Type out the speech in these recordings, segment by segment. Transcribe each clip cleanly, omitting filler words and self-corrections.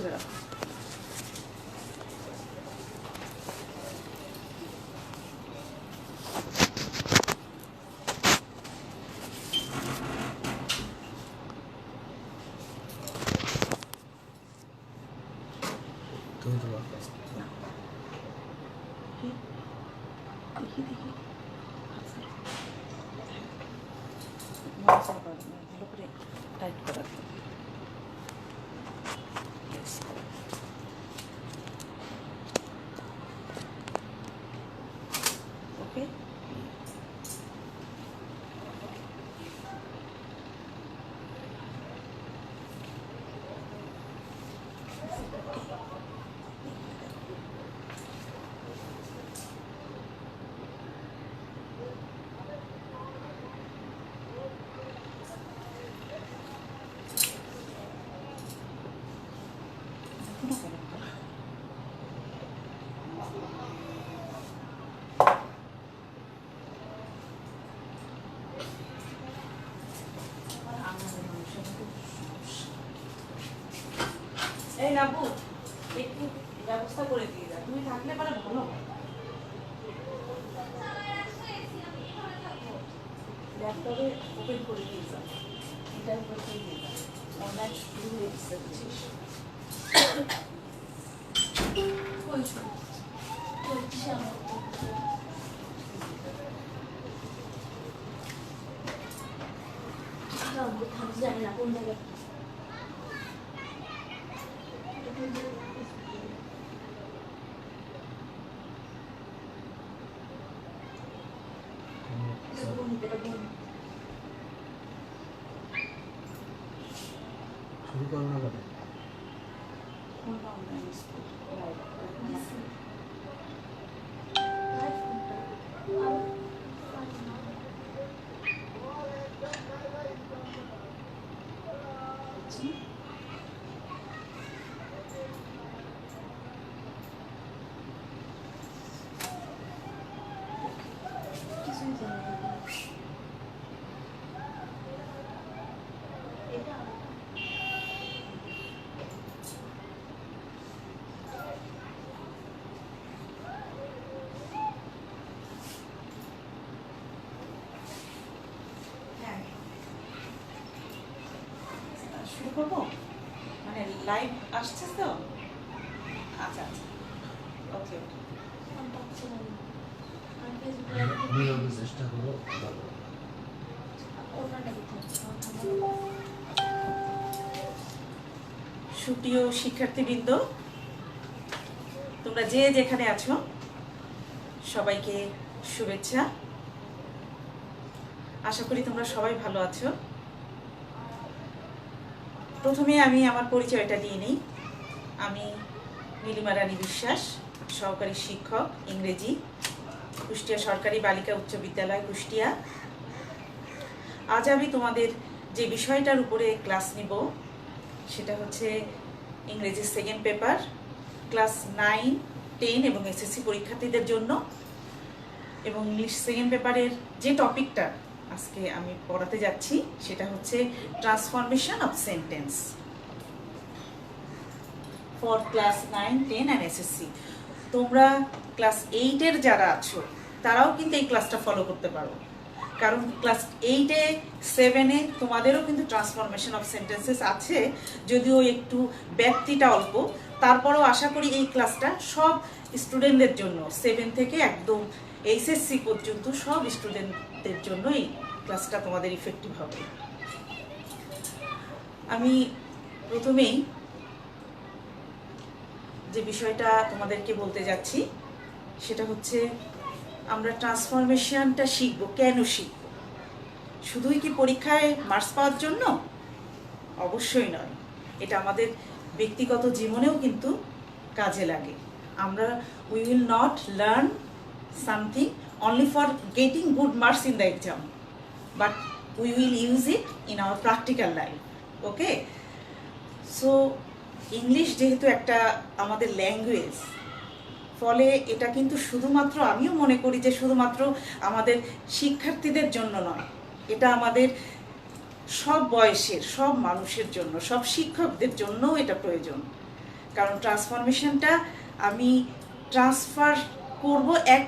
করে রাখো। দেখি দেখি ভালো করে টাইট করা। ওকে, এই নাবু একটু ব্যবস্থা করে দিয়ে যা, তুমি থাকলে পরে ভালো হয়। ল্যাপটপে ওপেন করে দিয়ে যা, এটার উপর দিয়ে দিয়ে যা, অনলাইন শুরু হয়ে গেছে বুঝিস। জানি না কোন জায়গায় শুরু করো না কেন? কোনটা অনলাইন স্কুল কিছুই জানি না। এটা শুরু করবো, মানে লাইভ আসছে তো। আচ্ছা আচ্ছা, ওকে ওকে। আমি পাচ্ছি না। আমি নীরবে চেষ্টা করো, ভালো। ওনাটা কোথায়? সুপ্রিয় শিক্ষার্থীবৃন্দ, তোমরা যে যেখানে আছো সবাইকে শুভেচ্ছা। আশা করি তোমরা সবাই ভালো আছো। প্রথমে আমি আমার পরিচয়টা দিয়ে নিই। আমি নীলিমা রানী বিশ্বাস, সহকারী শিক্ষক ইংরেজি, কুষ্টিয়া সরকারি বালিকা উচ্চ বিদ্যালয় কুষ্টিয়া। আজ আমি তোমাদের যে বিষয়টার উপরে ক্লাস নিব সেটা হচ্ছে ইংরেজি সেকেন্ড পেপার, ক্লাস 9, 10 এবং এসএসসি পরীক্ষার্থীদের জন্য। এবং ইংলিশ সেকেন্ড পেপারের যে টপিকটা আজকে আমি পড়াতে যাচ্ছি সেটা হচ্ছে transformation of sentence for class 9, 10 and SSC. তোমরা ক্লাস 8-এর যারা আছো তারাও কিন্তু এই ক্লাসটা ফলো করতে পারো, কারণ ক্লাস 8-এ 7-এ তোমাদেরও কিন্তু ট্রান্সফরমেশন অফ সেন্টেন্সেস আছে, যদিও একটু ব্যাপ্তিটা অল্প। তারপরেও আশা করি এই ক্লাসটা সব স্টুডেন্টদের জন্য 7 থেকে একদম এইচএসসি পর্যন্ত সব স্টুডেন্টদের জন্য এই ক্লাসটা তোমাদের ইফেক্টিভ হবে। আমি প্রথমেই যে বিষয়টা তোমাদেরকে বলতে যাচ্ছি সেটা হচ্ছে আমরা ট্রান্সফরমেশনটা শিখবো। কেন শিখবো? শুধুই কি পরীক্ষায় মার্কস পাওয়ার জন্য? অবশ্যই নয়, এটা আমাদের ব্যক্তিগত জীবনেও কিন্তু কাজে লাগে। আমরা we will not learn something only for getting good marks in the exam, but we will use it in our practical life. Okay, so English যেহেতু একটা আমাদের ল্যাঙ্গুয়েজ, ফলে এটা কিন্তু শুধুমাত্র, আমিও মনে করি যে শুধুমাত্র আমাদের শিক্ষার্থীদের জন্য নয়, এটা আমাদের সব বয়সের সব মানুষের জন্য, সব শিক্ষকদের জন্যও এটা প্রয়োজন। কারণ ট্রান্সফরমেশনটা আমি ট্রান্সফার করব এক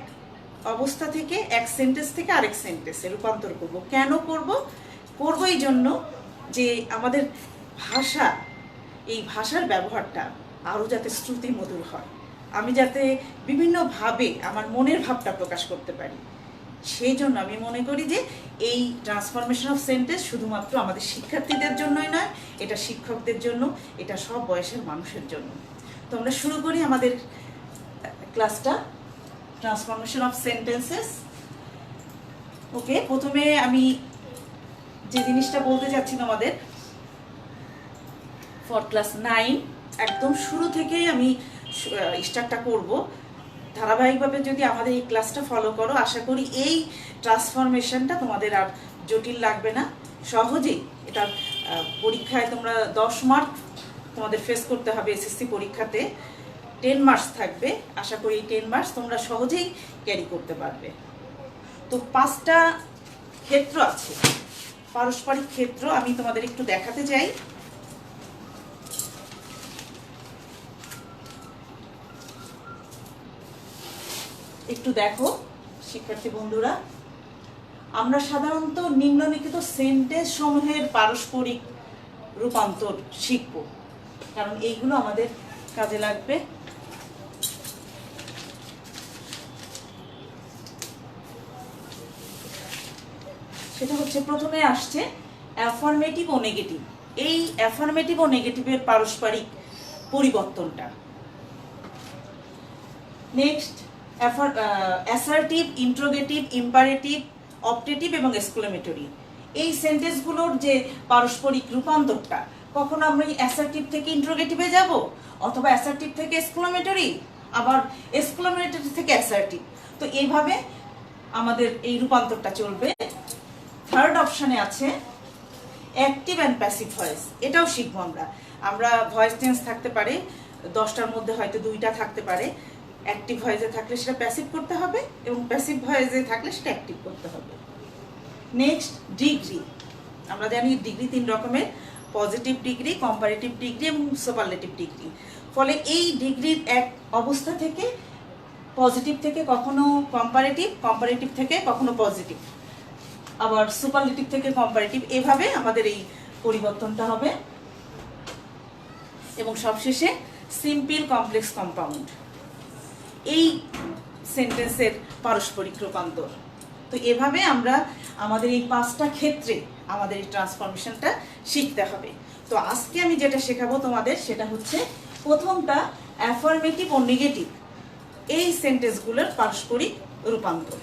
অবস্থা থেকে, এক সেন্টেন্স থেকে আরেক সেন্টেন্সে রূপান্তর করব। কেন করব? করব এই জন্য যে আমাদের ভাষা, এই ভাষার ব্যবহারটা আরও যাতে শ্রুতি মধুর হয়, আমি যাতে বিভিন্নভাবে আমার মনের ভাবটা প্রকাশ করতে পারি, সেই জন্য আমি মনে করি যে এই ট্রান্সফরমেশন অফ সেন্টেন্স শুধুমাত্র আমাদের শিক্ষার্থীদের জন্যই নয়, এটা শিক্ষকদের জন্য, এটা সব বয়সের মানুষের জন্য। তো আমরা শুরু করি আমাদের ক্লাসটা, ট্রান্সফরমেশন অফ সেন্টেন্সেস। ওকে, প্রথমে আমি যে জিনিসটা বলতে যাচ্ছি তোমাদের, ফর ক্লাস 9 একদম শুরু থেকেই আমি স্টার্টটা করব। ধারাবাহিকভাবে যদি আমাদের এই ক্লাসটা ফলো করো, আশা করি এই ট্রান্সফরমেশনটা তোমাদের আর জটিল লাগবে না, সহজেই এটা পরীক্ষায় তোমরা 10 মার্ক তোমাদের ফেস করতে হবে। এসএসসি পরীক্ষাতে 10 মার্কস থাকবে, আশা করি এই 10 মার্কস তোমরা সহজেই ক্যারি করতে পারবে। তো 5টা ক্ষেত্র আছে, পারস্পরিক ক্ষেত্র, আমি তোমাদের একটু দেখাতে চাই। একটু দেখো শিক্ষার্থী বন্ধুরা, আমরা সাধারণত নিম্নলিখিত সেন্টেন্স সমূহের পারস্পরিক রূপান্তর শিখব, কারণ এইগুলো আমাদের কাজে লাগবে। সেটা হচ্ছে প্রথমে আসছে অ্যাফার্মেটিভ ও নেগেটিভ। এই অ্যাফার্মেটিভ ও নেগেটিভের পারস্পরিক পরিবর্তনটা। Next assertive, interrogative, imperative, optative এবং এক্সক্লেমেটরি। এই সেন্টেন্সগুলোর যে পারস্পরিক রূপান্তরটা, কখনো আমরা অ্যাসার্টিভ থেকে ইন্ট্রোগেটিভে যাব, অথবা অ্যাসার্টিভ থেকে এক্সক্লেমেটরি, আবার এক্সক্লেমেটরি থেকে অ্যাসার্টিভ। তো এইভাবে আমাদের এই রূপান্তরটা চলবে। থার্ড অপশানে আছে অ্যাক্টিভ অ্যান্ড প্যাসিভ ভয়েস। এটাও শিখবো আমরা। আমরা ভয়েস চেঞ্জ থাকতে পারে, 10টার মধ্যে হয়তো 2টা থাকতে পারে। অ্যাক্টিভ ভয়েসে থাকলে সেটা প্যাসিভ করতে হবে, এবং প্যাসিভ ভয়েসে থাকলে সেটা অ্যাক্টিভ করতে হবে। Next degree. আমরা জানি ডিগ্রি 3 রকমের, পজিটিভ ডিগ্রি, কম্পারেটিভ ডিগ্রি এবং সুপারলেটিভ ডিগ্রি। ফলে এই ডিগ্রির এক অবস্থা থেকে, পজিটিভ থেকে কখনো কম্পারেটিভ, কম্পারেটিভ থেকে কখনো পজিটিভ, আবার সুপারলেটিভ থেকে কম্পারেটিভ, এভাবে আমাদের এই পরিবর্তনটা হবে। এবং সবশেষে সিম্পল, কমপ্লেক্স, কম্পাউন্ড, এই সেন্টেন্সের পারস্পরিক রূপান্তর। তো এভাবে আমরা আমাদের এই 5টা ক্ষেত্রে আমাদের এই ট্রান্সফরমেশনটা শিখতে হবে। তো আজকে আমি যেটা শেখাবো তোমাদের, সেটা হচ্ছে প্রথমটা অ্যাফার্মেটিভ ও নেগেটিভ এই সেন্টেন্সগুলোর পারস্পরিক রূপান্তর।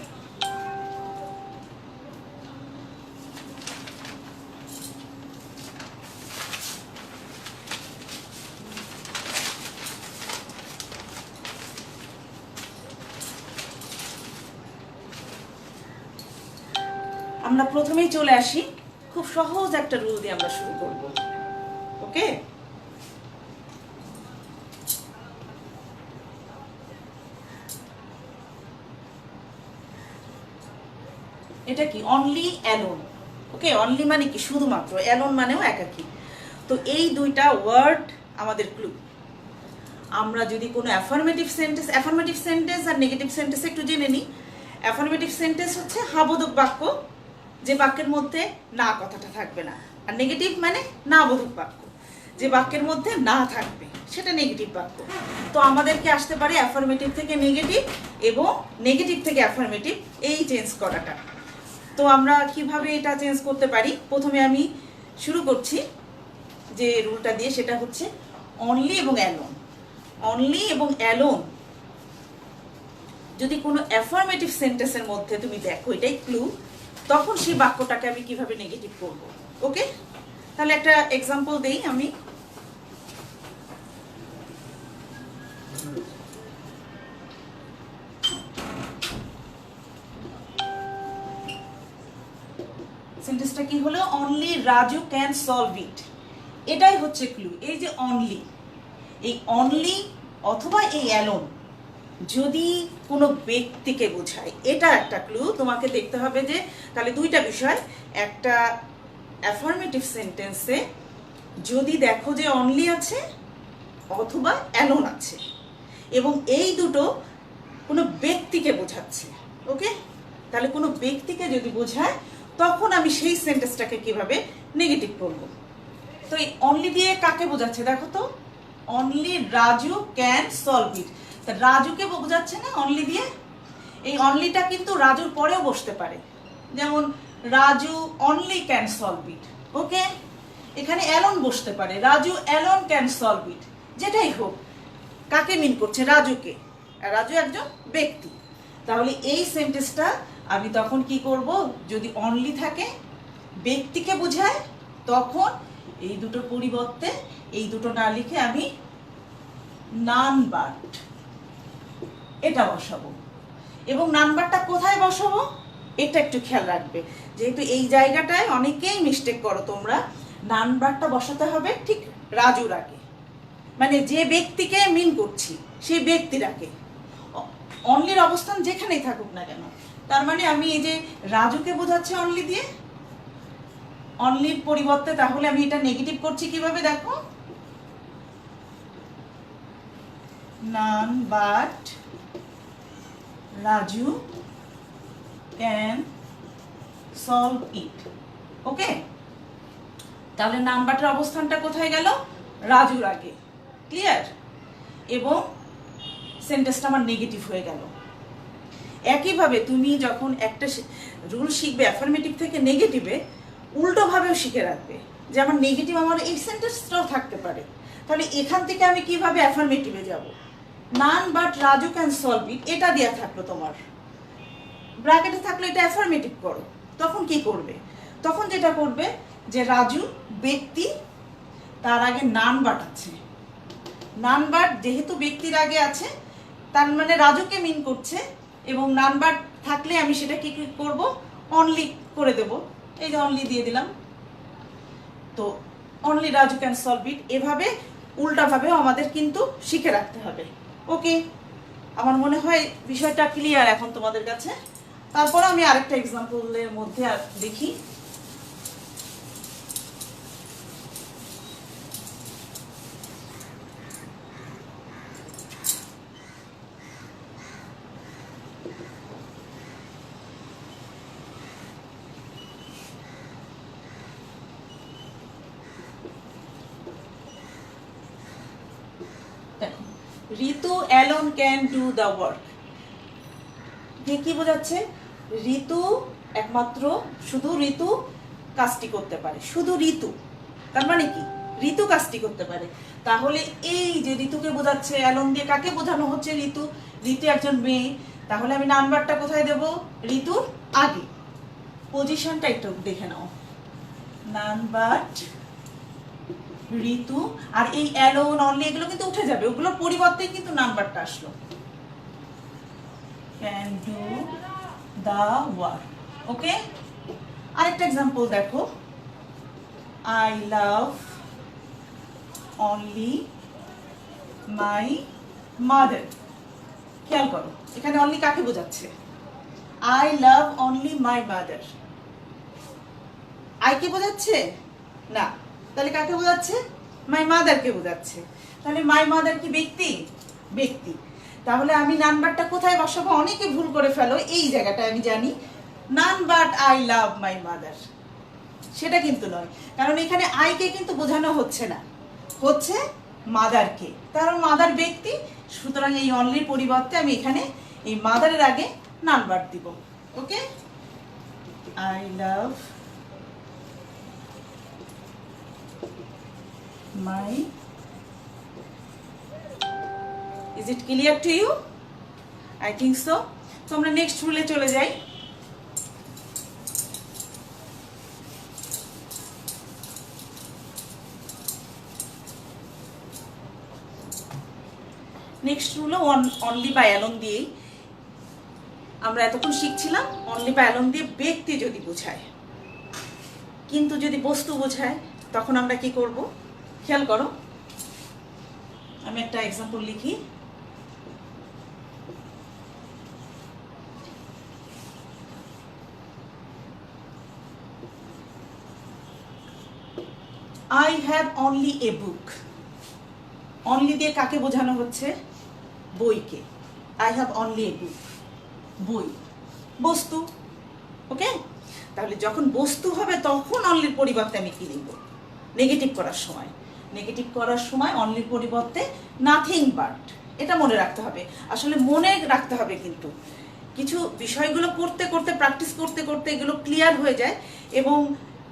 আমরা প্রথমেই চলে আসি, খুব সহজ একটা রুল দিয়ে আমরা শুরু করব। ওকে, এটা কি? Only, alone. ওকে, অনলি মানে কি? শুধুমাত্র। অ্যালোন মানেও একাকী। তো এই 2টা ওয়ার্ড আমাদের ক্লু। আমরা যদি কোনো অ্যাফার্মেটিভ সেন্টেন্স আর নেগেটিভ সেন্টেন্স একটু জেনে নিই। অ্যাফার্মেটিভ সেন্টেন্স হচ্ছে হাবোধক বাক্য, যে বাক্যের মধ্যে না কথাটা থাকবে না। আর নেগেটিভ মানে না বোধক বাক্য, যে বাক্যের মধ্যে না থাকবে, সেটা নেগেটিভ বাক্য। তো আমাদেরকে আসতে পারে অ্যাফার্মেটিভ থেকে নেগেটিভ এবং নেগেটিভ থেকে অ্যাফার্মেটিভ, এই চেঞ্জ করাটা। তো আমরা কিভাবে এটা চেঞ্জ করতে পারি? প্রথমে আমি শুরু করছি যে রুলটা দিয়ে, সেটা হচ্ছে অনলি এবং অ্যালোন। অনলি এবং অ্যালোন যদি কোনো অ্যাফার্মেটিভ সেন্টেন্সের মধ্যে তুমি দেখো, এটাই ক্লু, তখন সেই বাক্যটাকে আমি কিভাবে নেগেটিভ করব। ওকে, তাহলে একটা এক্সাম্পল দেই আমি। সেন্টেন্সটা কি হলো? অনলি রাজু ক্যান সলভ ইট। এটাই হচ্ছে ক্লু। এই যে অনলি, এই অনলি অথবা এই অ্যালোন যদি কোনো ব্যক্তিকে বোঝায়, এটা একটা ক্লু। তোমাকে দেখতে হবে যে তাহলে 2টা বিষয়, একটা অ্যাফার্মেটিভ সেন্টেন্সে যদি দেখো যে অনলি আছে অথবা অ্যালোন আছে, এবং এই দুটো কোনো ব্যক্তিকে বোঝাচ্ছে। ওকে, তাহলে কোনো ব্যক্তিকে যদি বোঝায় তখন আমি সেই সেন্টেন্সটাকে কিভাবে নেগেটিভ করব। তো এই অনলি দিয়ে কাকে বোঝাচ্ছে দেখো তো, অনলি রাজু ক্যান সলভ ইট। তা রাজুকে বোঝাচ্ছে না অনলি দিয়ে। এই অনলিটা কিন্তু রাজুর পরেও বসতে পারে, যেমন Raju only can solve it. Okay, এখানে অ্যালোন বসতে পারে, Raju alone can solve it. যেটাই হোক, কাকে মিন করছে? রাজুকে। আর রাজু একজন ব্যক্তি। তাহলে এই সেন্টেন্সটা আমি তখন কি করব, যদি অনলি থাকে ব্যক্তিকে বোঝায়, তখন এই দুটোর পরিবর্তে এই দুটো না লিখে আমি নান বাট এটা বসাবো। এবং নাম্বারটা কোথায় বসাবো এটা একটু খেয়াল রাখবে, যেহেতু এই জায়গাটায় অনেকেই মিস্টেক করো তোমরা। নাম্বারটা বসাতে হবে ঠিক রাজুর আগে, মানে যে ব্যক্তিকে মিন করছি সেই ব্যক্তির আগে, অনলির অবস্থান যেখানেই থাকুক না কেন। তার মানে আমি এই যে রাজুকে বোঝাচ্ছি অনলি দিয়ে, অনলির পরিবর্তে তাহলে আমি এটা নেগেটিভ করছি কিভাবে দেখো, none but Raju can solve it. Okay, তাহলে নাম্বারটার অবস্থানটা কোথায় গেল? রাজুর আগে। ক্লিয়ার? এবং সেন্টেন্সটা আমার নেগেটিভ হয়ে গেল। একইভাবে তুমি যখন একটা রুল শিখবে অ্যাফার্মেটিভ থেকে নেগেটিভে, উল্টোভাবেও শিখে রাখবে, যে আমার নেগেটিভ আমার এই সেন্টেন্সটাও থাকতে পারে। তাহলে এখান থেকে আমি কিভাবে অ্যাফার্মেটিভে যাব? নান বাট রাজু ক্যান সলভ ইট এটা দেওয়া থাকলো তোমার, ব্র্যাকেটে থাকলো এটা অ্যাফার্মেটিভ করো। তখন কি করবে? তখন যেটা করবে যে রাজু ব্যক্তি, তার আগে নান বাট আছে। নান বাট যেহেতু ব্যক্তির আগে আছে, তার মানে রাজুকে মিন করছে, এবং নান বাট থাকলে আমি সেটা কি করব? অনলি করে দেব। এই যে অনলি দিয়ে দিলাম। তো অনলি রাজু ক্যান সলভ ইট, এভাবে উল্টাভাবেও আমাদের কিন্তু শিখে রাখতে হবে। ওকে, আমার মনে হয় বিষয়টা ক্লিয়ার এখন তোমাদের কাছে। তারপর আমি আরেকটা এক্সাম্পলের মধ্যে দেখি। দেখো, Ritu alone can do the work. কি বোঝাচ্ছে? ঋতু একমাত্র, শুধু ঋতু কাজটি করতে পারে, শুধু ঋতু। তার মানে কি? ঋতু কাজটি করতে পারে। তাহলে এই যে ঋতুকে বোঝাচ্ছে অ্যালোন দিয়ে, কাকে বোঝানো হচ্ছে? ঋতু। ঋতু একজন মেয়ে, তাহলে আমি নাম্বারটা কোথায় দেব? ঋতুর আগে। পজিশনটা একটু দেখে নাও, নাম্বার ঋতু, আর এই অ্যালোন অনলি এগুলো কিন্তু উঠে যাবে, ওগুলোর পরিবর্তে কিন্তু নাম্বারটা আসলো। Can do the work. Okay, আরেকটা এক্সাম্পল দেখো, I love only my mother. খেয়াল করো, এখানে অনলি কাকে বোঝাচ্ছে? I love only my mother. I কে বোঝাচ্ছে না, তাহলে কাকে বোঝাচ্ছে? মাই মাদারকে বোঝাচ্ছে। তাহলে মাই মাদার কি ব্যক্তি? ব্যক্তি। তাহলে আমি নাম্বারটা কোথায় বসাবো? অনেকে ভুল করে ফেলো এই জায়গাটা, আমি জানি। None but I love my mother, সেটা কিন্তু নয়, কারণ এখানে আইকে কিন্তু বোঝানো হচ্ছে না, হচ্ছে মাদারকে। কারণ মাদার ব্যক্তি, সুতরাং এই অনলির পরিবর্তে আমি এখানে এই মাদারের আগে নান বাট দিব। Okay, I love my, is it clear to you? I think so. তো আমরা নেক্সট রুলে চলে যাই। নেক্সট রুল অনলি বা অ্যালোন দিয়েই আমরা এতক্ষণ শিখছিলাম। অনলি বা অ্যালোন দিয়ে ব্যক্তি যদি বোঝায়, কিন্তু যদি বস্তু বোঝায় তখন আমরা কি করব? খেয়াল করো, আমি একটা এক্সাম্পল লিখি। I have only a book. Only দিয়ে কাকে বোঝানো হচ্ছে? বইকে। আই হ্যাভ অনলি এ বুক, বই, বস্তু। ওকে, তাহলে যখন বস্তু হবে তখন অনলির পরিবর্তে আমি কি লিখব? নেগেটিভ করার সময়, নেগেটিভ করার সময় অনলির পরিবর্তে নাথিং বাট। এটা মনে রাখতে হবে, আসলে মনে রাখতে হবে। কিন্তু কিছু বিষয়গুলো করতে করতে, প্র্যাকটিস করতে করতে এগুলো ক্লিয়ার হয়ে যায়, এবং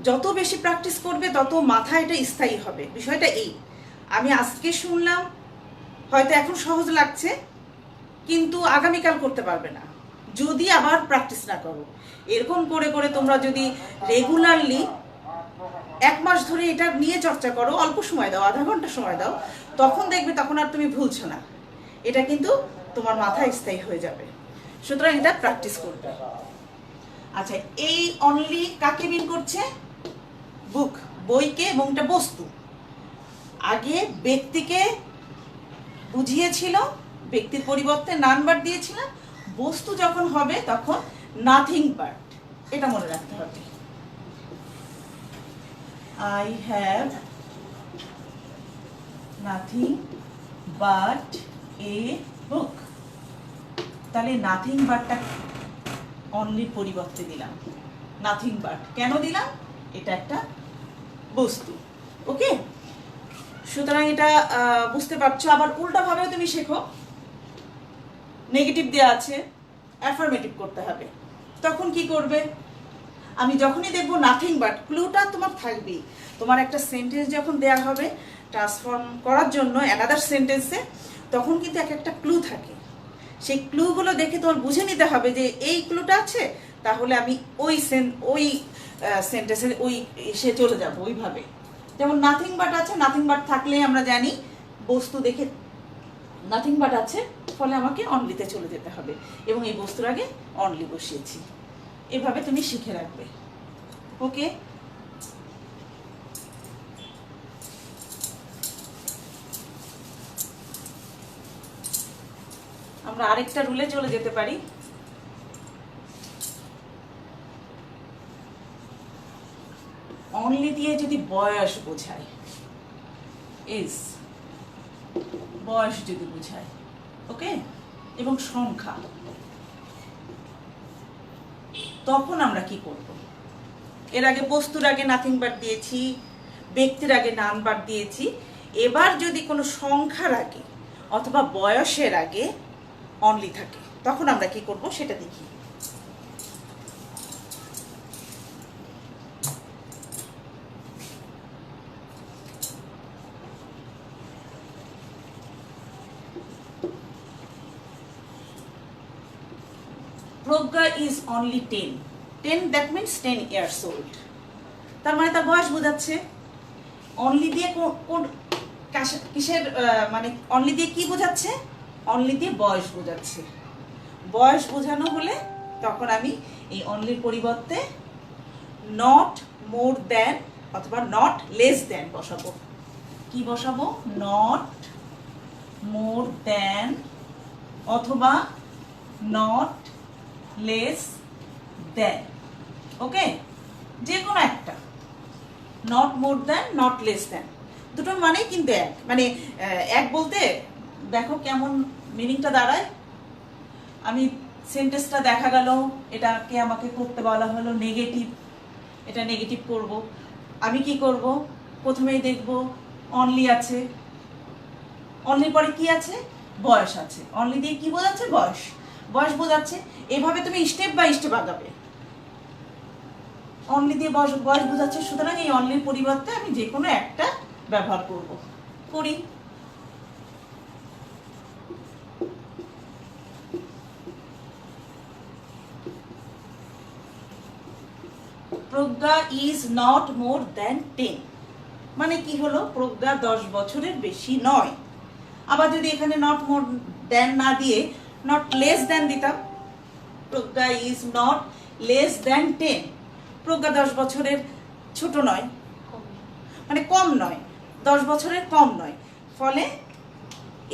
যত বেশি প্র্যাকটিস করবে তত মাথায় এটা স্থায়ী হবে। বিষয়টা এই, আমি আজকে শুনলাম, হয়তো এখন সহজ লাগছে, কিন্তু আগামীকাল করতে পারবে না যদি আবার প্র্যাকটিস না করো। এরকম করে করে তোমরা যদি রেগুলারলি 1 মাস ধরে এটা নিয়ে চর্চা করো, অল্প সময় দাও, আধা ঘন্টা সময় দাও, তখন দেখবে তখন আর তুমি ভুলছো না। এটা কিন্তু তোমার মাথায় স্থায়ী হয়ে যাবে। সুতরাং এটা প্র্যাকটিস করবে। আচ্ছা, এই অনলি কাকে মিন করছে? বুক, বইকে, এবং এটা বস্তু। আগে ব্যক্তিকে বুঝিয়েছিল, ব্যক্তির পরিবর্তে নান বাট দিয়েছিলাম। বস্তু যখন হবে তখন নাথিং বাট। এটা মনে রাখতে হবে। I have nothing but a book. তাহলে নাথিং বাটটা অনলির পরিবর্তে দিলাম। নাথিং বাট কেন দিলাম? এটা একটা বস্তু। ওকে, সুতরাং এটা বুঝতে পারছো। আবার উল্টাভাবেও তুমি শেখো, নেগেটিভ দেওয়া আছে, অ্যাফার্মেটিভ করতে হবে। তখন কি করবে? আমি যখনই দেখবো নাথিং বাট, ক্লুটা তোমার থাকবেই। তোমার একটা সেন্টেন্স যখন দেয়া হবে ট্রান্সফর্ম করার জন্য অ্যানাদার সেন্টেন্সে, তখন কিন্তু এক একটা ক্লু থাকে। সেই ক্লুগুলো দেখে তোমার বুঝে নিতে হবে যে এই ক্লুটা আছে, তাহলে আমি ওই সেন্টেন্সে ওই এসে চলে যাব ওইভাবে। যেমন নাথিং বাট আছে, নাথিং বাট থাকলেই আমরা জানি বস্তু দেখে নাথিং বাট আছে, ফলে আমাকে অনলিতে চলে যেতে হবে, এবং এই বস্তুর আগে অনলি বসিয়েছি। এভাবে তুমি শিখে রাখবে। ওকে, আমরা আরেকটা রুলে চলে যেতে পারি। অনলি দিয়ে যদি বয়স বোঝায়, এজ, বয়স যদি বোঝায়, ওকে, এবং সংখ্যা, তখন আমরা কি করব? এর আগে বস্তুর আগে নাথিং বাট দিয়েছি, ব্যক্তির আগে নান বাট দিয়েছি। এবার যদি কোনো সংখ্যার আগে অথবা বয়সের আগে অনলি থাকে, তখন আমরা কি করব সেটা দেখি। Pragya is only 10। 10 that means 10 years old। তার মানে তার বয়স বোঝাচ্ছে। অনলি দিয়ে কিসের মানে অনলি দিয়ে কি বোঝাচ্ছে? অনলি দিয়ে বয়স বোঝাচ্ছে। বয়স বোঝানো হলে তখন আমি এই অনলির পরিবর্তে নট মোর দ্যান অথবা নট লেস দ্যান বসাবো। কি বসাবো? নট মোর দ্যান অথবা নট লেস দ্যান। ওকে, যে কোনো একটা, not more than, not less than, দুটোর মানেই কিন্তু এক। মানে এক বলতে দেখো কেমন মিনিংটা দাঁড়ায়। আমি সেন্টেন্সটা দেখা গেল এটাকে আমাকে করতে বলা হলো নেগেটিভ, এটা নেগেটিভ করব। আমি কি করব? প্রথমেই দেখব অনলি আছে, অনলির পরে কি আছে? বয়স আছে। অনলি দিয়ে কি বোঝাচ্ছে? বয়স, বয়স বোঝাচ্ছে। এভাবে তুমি স্টেপ বাই স্টেপ আগাবে। অনলি দিয়ে বয়স বোঝাচ্ছে, সুতরাং এই অনলির পরিবর্তে আমি যে কোনো একটা ব্যবহার করব। করি। প্রজ্ঞা ইজ নট মোর দ্যান 10। মানে কি হলো? প্রজ্ঞা 10 বছরের বেশি নয়। আবার যদি এখানে নট মোর দ্যান না দিয়ে নট লেস দ্যান দিতাম, প্রজ্ঞা ইজ নট লেস দ্যান 10। প্রজ্ঞা 10 বছরের ছোট নয়, মানে কম নয়, 10 বছরের কম নয়। ফলে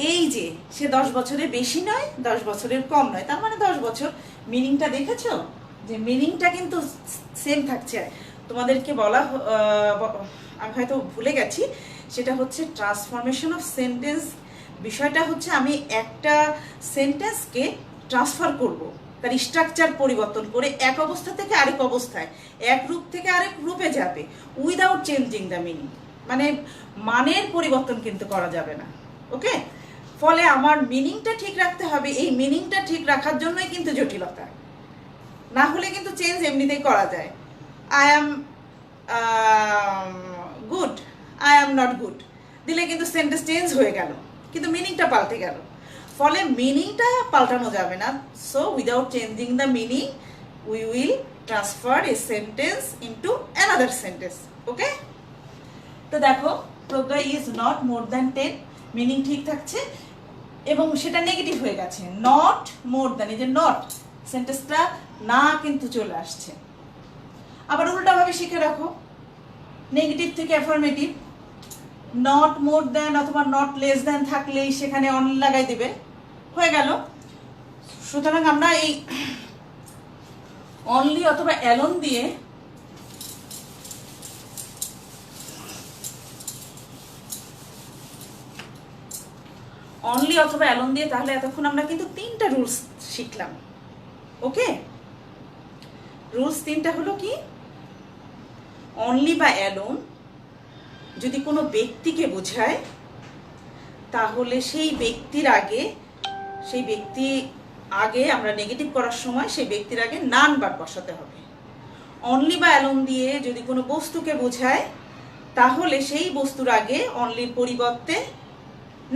এই যে সে 10 বছরের বেশি নয়, 10 বছরের কম নয়, তার মানে 10 বছর। মিনিংটা দেখেছো যে মিনিংটা কিন্তু সেম থাকছে। তোমাদেরকে বলা আমি হয়তো ভুলে গেছি, সেটা হচ্ছে ট্রান্সফরমেশন অফ সেন্টেন্স বিষয়টা হচ্ছে আমি একটা সেন্টেন্সকে ট্রান্সফার করব, তার স্ট্রাকচার পরিবর্তন করে এক অবস্থা থেকে আরেক অবস্থায়, এক রূপ থেকে আরেক রূপে যাবে উইদাউট চেঞ্জিং দ্য মিনিং। মানে মানের পরিবর্তন কিন্তু করা যাবে না। ওকে, ফলে আমার মিনিংটা ঠিক রাখতে হবে। এই মিনিংটা ঠিক রাখার জন্যই কিন্তু জটিলতা, না হলে কিন্তু চেঞ্জ এমনিতেই করা যায়। I am good, I am not good দিলে কিন্তু সেন্টেন্স চেঞ্জ হয়ে গেল, কিন্তু মিনিংটা পাল্টে গেল। ফলে মিনিংটা পাল্টানো যাবে না। So without changing the meaning we will transfer a sentence into another sentence. Okay, তো দেখো Pragya is not more than 10, মিনিং ঠিক থাকছে এবং সেটা নেগেটিভ হয়ে গেছে। নট মোর দ্যান, এই যে নট সেন্টেন্সটা না কিন্তু চলে আসছে। আবার উল্টাভাবে শিখে রাখো, নেগেটিভ থেকে অ্যাফার্মেটিভ, নট মোর দ্যান অথবা নট লেস দ্যান থাকলেই সেখানে অনলি লাগাই দিবে, হয়ে গেল। সুতরাং আমরা এই অনলি অথবা অ্যালোন দিয়ে তাহলে এতক্ষণ আমরা কিন্তু 3টা রুলস শিখলাম। ওকে, রুলস 3টা হলো কি, অনলি বা অ্যালোন যদি কোনো ব্যক্তিকে বোঝায় তাহলে সেই ব্যক্তির আগে আমরা নেগেটিভ করার সময় সেই ব্যক্তির আগে নান বার বসাতে হবে। অনলি বা অ্যালোন দিয়ে যদি কোনো বস্তুকে বোঝায় তাহলে সেই বস্তুর আগে অনলির পরিবর্তে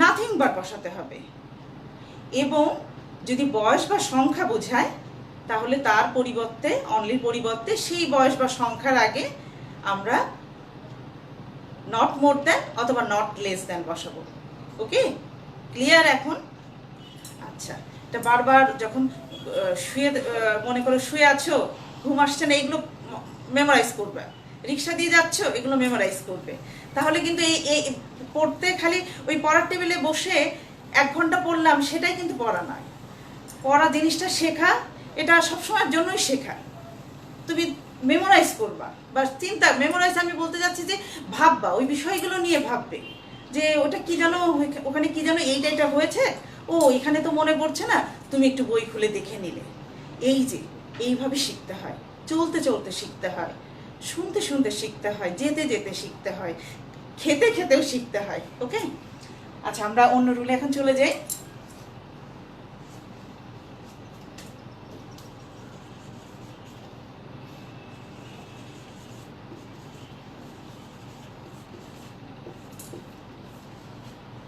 নাথিং বার বসাতে হবে। এবং যদি বয়স বা সংখ্যা বোঝায় তাহলে তার পরিবর্তে, অনলির পরিবর্তে সেই বয়স বা সংখ্যার আগে আমরা নট মোর দ্যান অথবা নট লেস দ্যান বসাবো। ওকে, ক্লিয়ার এখন? আচ্ছা, এটা বারবার যখন মনে করো শুয়ে আছো, ঘুম আসছে না, এগুলো মেমোরাইজ করবে। রিক্সা দিয়ে যাচ্ছ, এগুলো মেমোরাইজ করবে। তাহলে কিন্তু এই পড়তে খালি ওই পড়ার টেবিলে বসে 1 ঘন্টা পড়লাম সেটাই কিন্তু পড়া নয়। পড়া জিনিসটা শেখা, এটা সবসময়ের জন্যই শেখা। তুমি মেমোরাইজ করবা বা মেমোরাইজ আমি বলতে যাচ্ছি যে ভাববা, ওই বিষয়গুলো নিয়ে ভাববে যে ওটা কি যেন, ওখানে কি যেন এইটা হয়েছে, ও এখানে তো মনে পড়ছে না, তুমি একটু বই খুলে দেখে নিলে। এই যে এইভাবে শিখতে হয়, চলতে চলতে শিখতে হয়, শুনতে শুনতে শিখতে হয়, যেতে যেতে শিখতে হয়, খেতে খেতেও শিখতে হয়। ওকে, আচ্ছা আমরা অন্য রুলে এখন চলে যাই।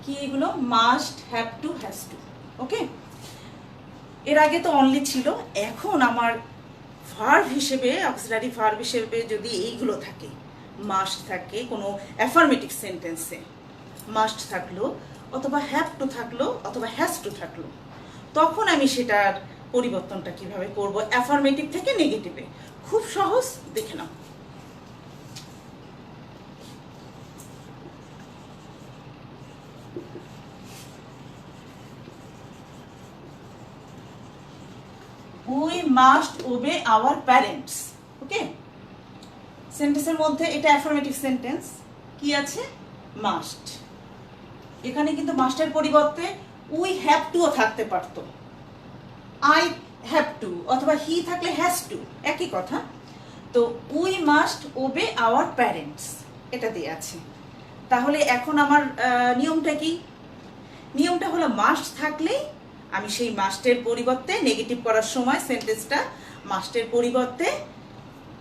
কি এগুলো? Must, have to, has to. Okay, এর আগে তো অনলি ছিল, এখন আমার ভার্ব হিসেবে, অক্সিলারি ভার্ব হিসেবে যদি এইগুলো থাকে, মাস্ট থাকে কোনো অ্যাফার্মেটিভ সেন্টেন্সে, মাস্ট থাকলো অথবা হ্যাভ টু থাকলো অথবা হ্যাজ টু থাকলো, তখন আমি সেটার পরিবর্তনটা কিভাবে করব অ্যাফার্মেটিভ থেকে নেগেটিভে। খুব সহজ, দেখে নাও। We must obey our parents. ওকে, সেন্টেন্সের মধ্যে এটা অ্যাফার্মেটিভ সেন্টেন্স, কি আছে? মাস্ট। এখানে কিন্তু মাস্টের পরিবর্তে উই হ্যাভ টুও থাকতে পারতো, আই হ্যাভ টু অথবা হি থাকলে হ্যাজ টু, একই কথা। তো we must obey our parents এটা দিয়ে আছে। তাহলে এখন আমার নিয়মটা কি? নিয়মটা হলো মাস্ট থাকলেই আমি সেই মাস্টের পরিবর্তে নেগেটিভ করার সময় সেন্টেন্সটা মাস্টের পরিবর্তে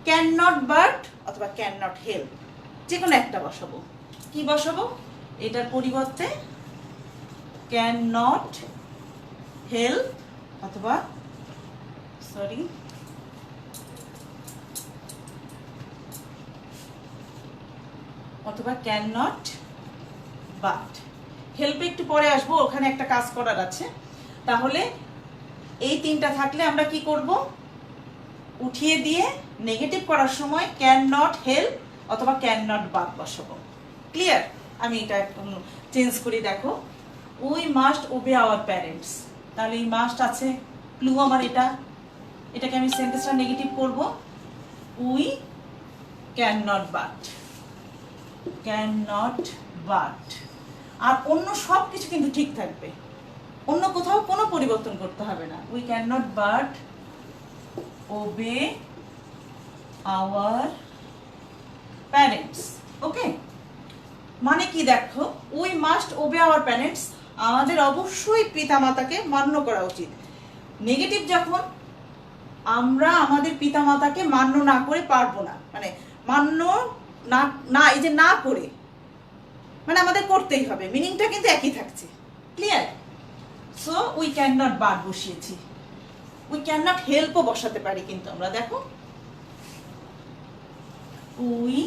ক্যান নট বাট অথবা ক্যান নট হেল্প, যে কোনো একটা বসাবো। কি বসাবো? এটার পরিবর্তে ক্যান নট হেল্প অথবা ক্যান নট বাট। হেল্পে একটু পরে আসবো, ওখানে একটা কাজ করার আছে। তাহলে এই 3টা থাকলে আমরা কি করব? উঠিয়ে দিয়ে নেগেটিভ করার সময় ক্যান নট হেল্প অথবা ক্যান নট বাট বসাবো। ক্লিয়ার? আমি এটা একটু চেঞ্জ করি, দেখো। We must obey our parents, তাহলে এই মাস্ট আছে, ক্লু আমার এটাকে আমি সেন্টেন্সটা নেগেটিভ করব, we cannot but, cannot but. আর অন্য সব কিছু কিন্তু ঠিক থাকবে, অন্য কোথাও কোনো পরিবর্তন করতে হবে না। We cannot but obey our parents. Okay, মানে কি দেখো, we must obey our parents, আমাদের অবশ্যই পিতামাতাকে মান্য করা উচিত। নেগেটিভ যখন আমরা আমাদের পিতামাতাকে মান্য না করে পারবো না, মানে মান্য না না এই যে না করে, মানে আমাদের করতেই হবে, মিনিংটা কিন্তু একই থাকছে। Clear? So we cannot but বসিয়েছি, উই ক্যান নট হেল্পও বসাতে পারি কিন্তু আমরা। দেখো, উই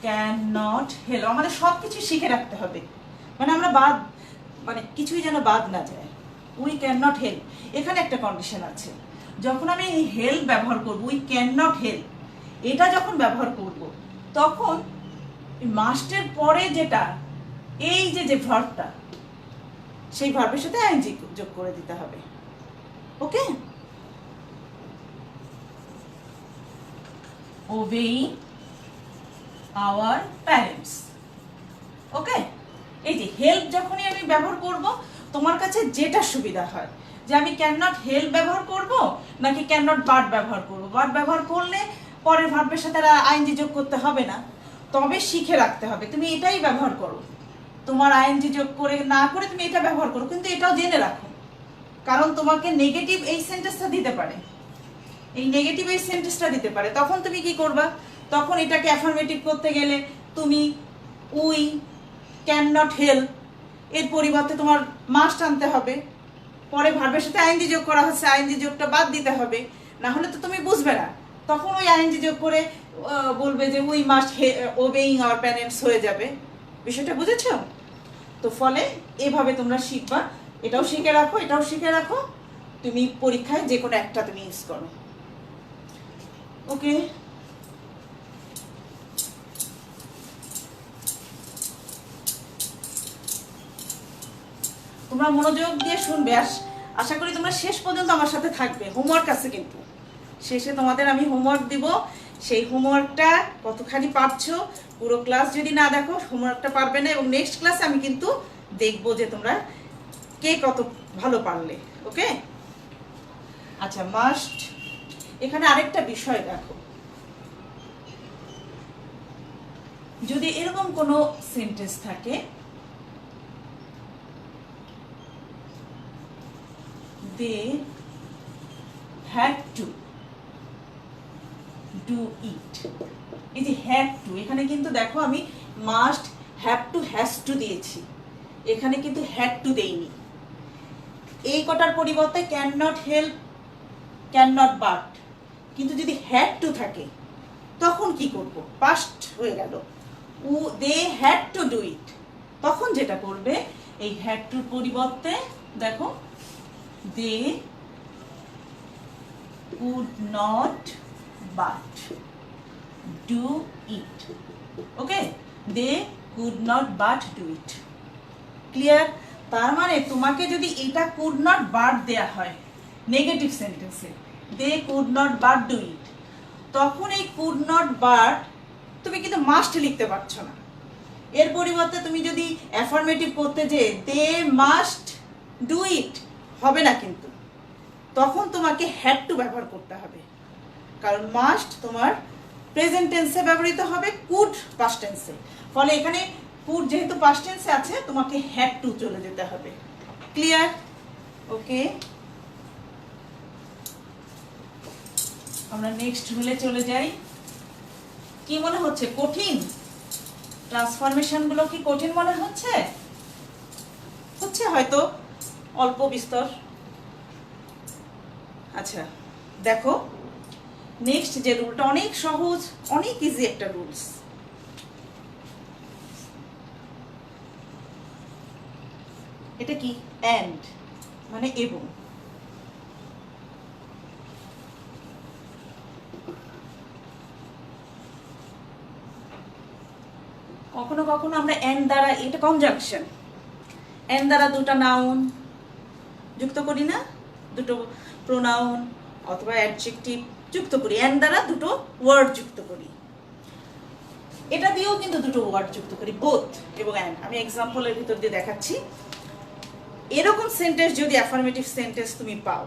ক্যান নট হেল্প, আমাদের সব কিছু শিখে রাখতে হবে, মানে আমরা বাদ, মানে কিছুই যেন বাদ না যায়। উই ক্যান নট হেল্প, এখানে একটা কন্ডিশন আছে, যখন আমি হেল্প ব্যবহার করব, উই ক্যান নট হেল্প, এটা যখন ব্যবহার করব, তখন মাস্টের পরে যেটা এই যে ভার্বটা, সেই ভার্বের সাথে আইএনজি যোগ করে দিতে হবে। ওকে, ওবেইং আওয়ার প্যারেন্টস। ওকে, এই যে হেল্প যখনই আমি ব্যবহার করব, তোমার কাছে যেটা সুবিধা হয়, যে আমি ক্যান নট হেল্প ব্যবহার করব নাকি ক্যান নট বাট ব্যবহার করব। বাট ব্যবহার করলে পরের ভার্বের সাথে আইএনজি যোগ করতে হবে না, তবে শিখে রাখতে হবে তুমি এটাই ব্যবহার করো। তোমার আইএনজি যোগ করে না করে তুমি এটা ব্যবহার করো, কিন্তু এটাও জেনে রাখো, কারণ তোমাকে নেগেটিভ এই সেন্টেন্সটা দিতে পারে, এই নেগেটিভ এই সেন্টেন্সটা দিতে পারে। তখন তুমি কি করবা? তখন এটাকে অ্যাফার্মেটিভ করতে গেলে তুমি উই ক্যান নট হেল্প এর পরিবর্তে তোমার মাস্ট আনতে হবে, পরে ভার্বের সাথে আইএনজি যোগ করা হচ্ছে, আইএনজি যোগটা বাদ দিতে হবে, না হলে তো তুমি বুঝবে না। তখন ওই আইএনজি যোগ করে বলবে যে উই মাস্ট ওবেইং আওয়ার প্যারেন্টস হয়ে যাবে। বিষয়টা বুঝেছো? তো ফলে এভাবে তোমরা শিখবা, এটাও শিখে রাখো, এটাও শিখে রাখো, তুমি পরীক্ষায় যে কোনো একটা তুমি ইউজ করো। ওকে, তোমরা মনোযোগ দিয়ে শুনবে, আশা করি তোমরা শেষ পর্যন্ত আমার সাথে থাকবে। হোমওয়ার্ক আছে কিন্তু, শেষে তোমাদের আমি হোমওয়ার্ক দিব, সেই হোমওয়ার্কটা কতখানি পারছো, পুরো ক্লাস যদি না দেখো হোমওয়ার্কটা পারবে না, এবং নেক্সট ক্লাসে আমি কিন্তু দেখবো যে তোমরা কে কত ভালো পারলে। ওকে, আচ্ছা, মাস্ট, এখানে আরেকটা বিষয় দেখো, যদি এরকম কোনো সেন্টেন্স থাকে, they had to do it, এই যে had to, এখানে কিন্তু দেখো আমি must, have to, has to দিয়েছি, এখানে কিন্তু had to দেইনি। এই কটার পরিবর্তে can not help, can not but, কিন্তু যদি had to থাকে তখন কি করব? পাস্ট হয়ে গেল, they had to do it, তখন যেটা করবে এই হ্যাড টুর পরিবর্তে দেখো they could not but do it. Okay, they could not but do it. Clear? তার মানে তোমাকে যদি এটা কুড নট বাট দেয়া হয় নেগেটিভ সেন্টেন্সে, they could not but do it, তখন এই কুড নট বাট তুমি কিন্তু মাস্ট লিখতে পারছো না। এর পরিবর্তে তুমি যদি অ্যাফার্মেটিভ করতে যে দে মাস্ট ডু ইট, হবে না কিন্তু, তখন তোমাকে হ্যাড টু ব্যবহার করতে হবে, কারণ মাস্ট তোমার প্রেজেন্ট টেন্সে ব্যবহৃত হবে, কুড পাস্ট টেন্সে। ফলে এখানে কুড যেহেতু পাস্ট টেন্সে আছে, তোমাকে হ্যাড টু চলে যেতে হবে। ক্লিয়ার? ওকে, আমরা নেক্সট রুলে চলে যাই। কি মনে হচ্ছে কঠিন? ট্রান্সফরমেশন গুলো কি কঠিন মনে হচ্ছে? হচ্ছে হয়তো অল্প বিস্তর। আচ্ছা দেখো, নেক্সট যে রুলটা অনেক সহজ, অনেক ইজি একটা রুলস। এটা কি? অ্যান্ড, মানে এবং। কখনো কখনো আমরা অ্যান্ড দ্বারা, এটা কনজাংশন, অ্যান্ড দ্বারা দুটো নাউন যুক্ত করি না, দুটো প্রোনাউন অথবা অ্যাডজেক্টিভ যুক্ত করি, অ্যান্ড দ্বারা দুটো ওয়ার্ড যুক্ত করি। এটা দিয়েও কিন্তু দুটো ওয়ার্ড যুক্ত করি, বোথ এবং অ্যান্ড। আমি এক্সাম্পলের ভিতর দিয়ে দেখাচ্ছি। এরকম সেন্টেন্স যদি অ্যাফার্মেটিভ সেন্টেন্স তুমি পাও,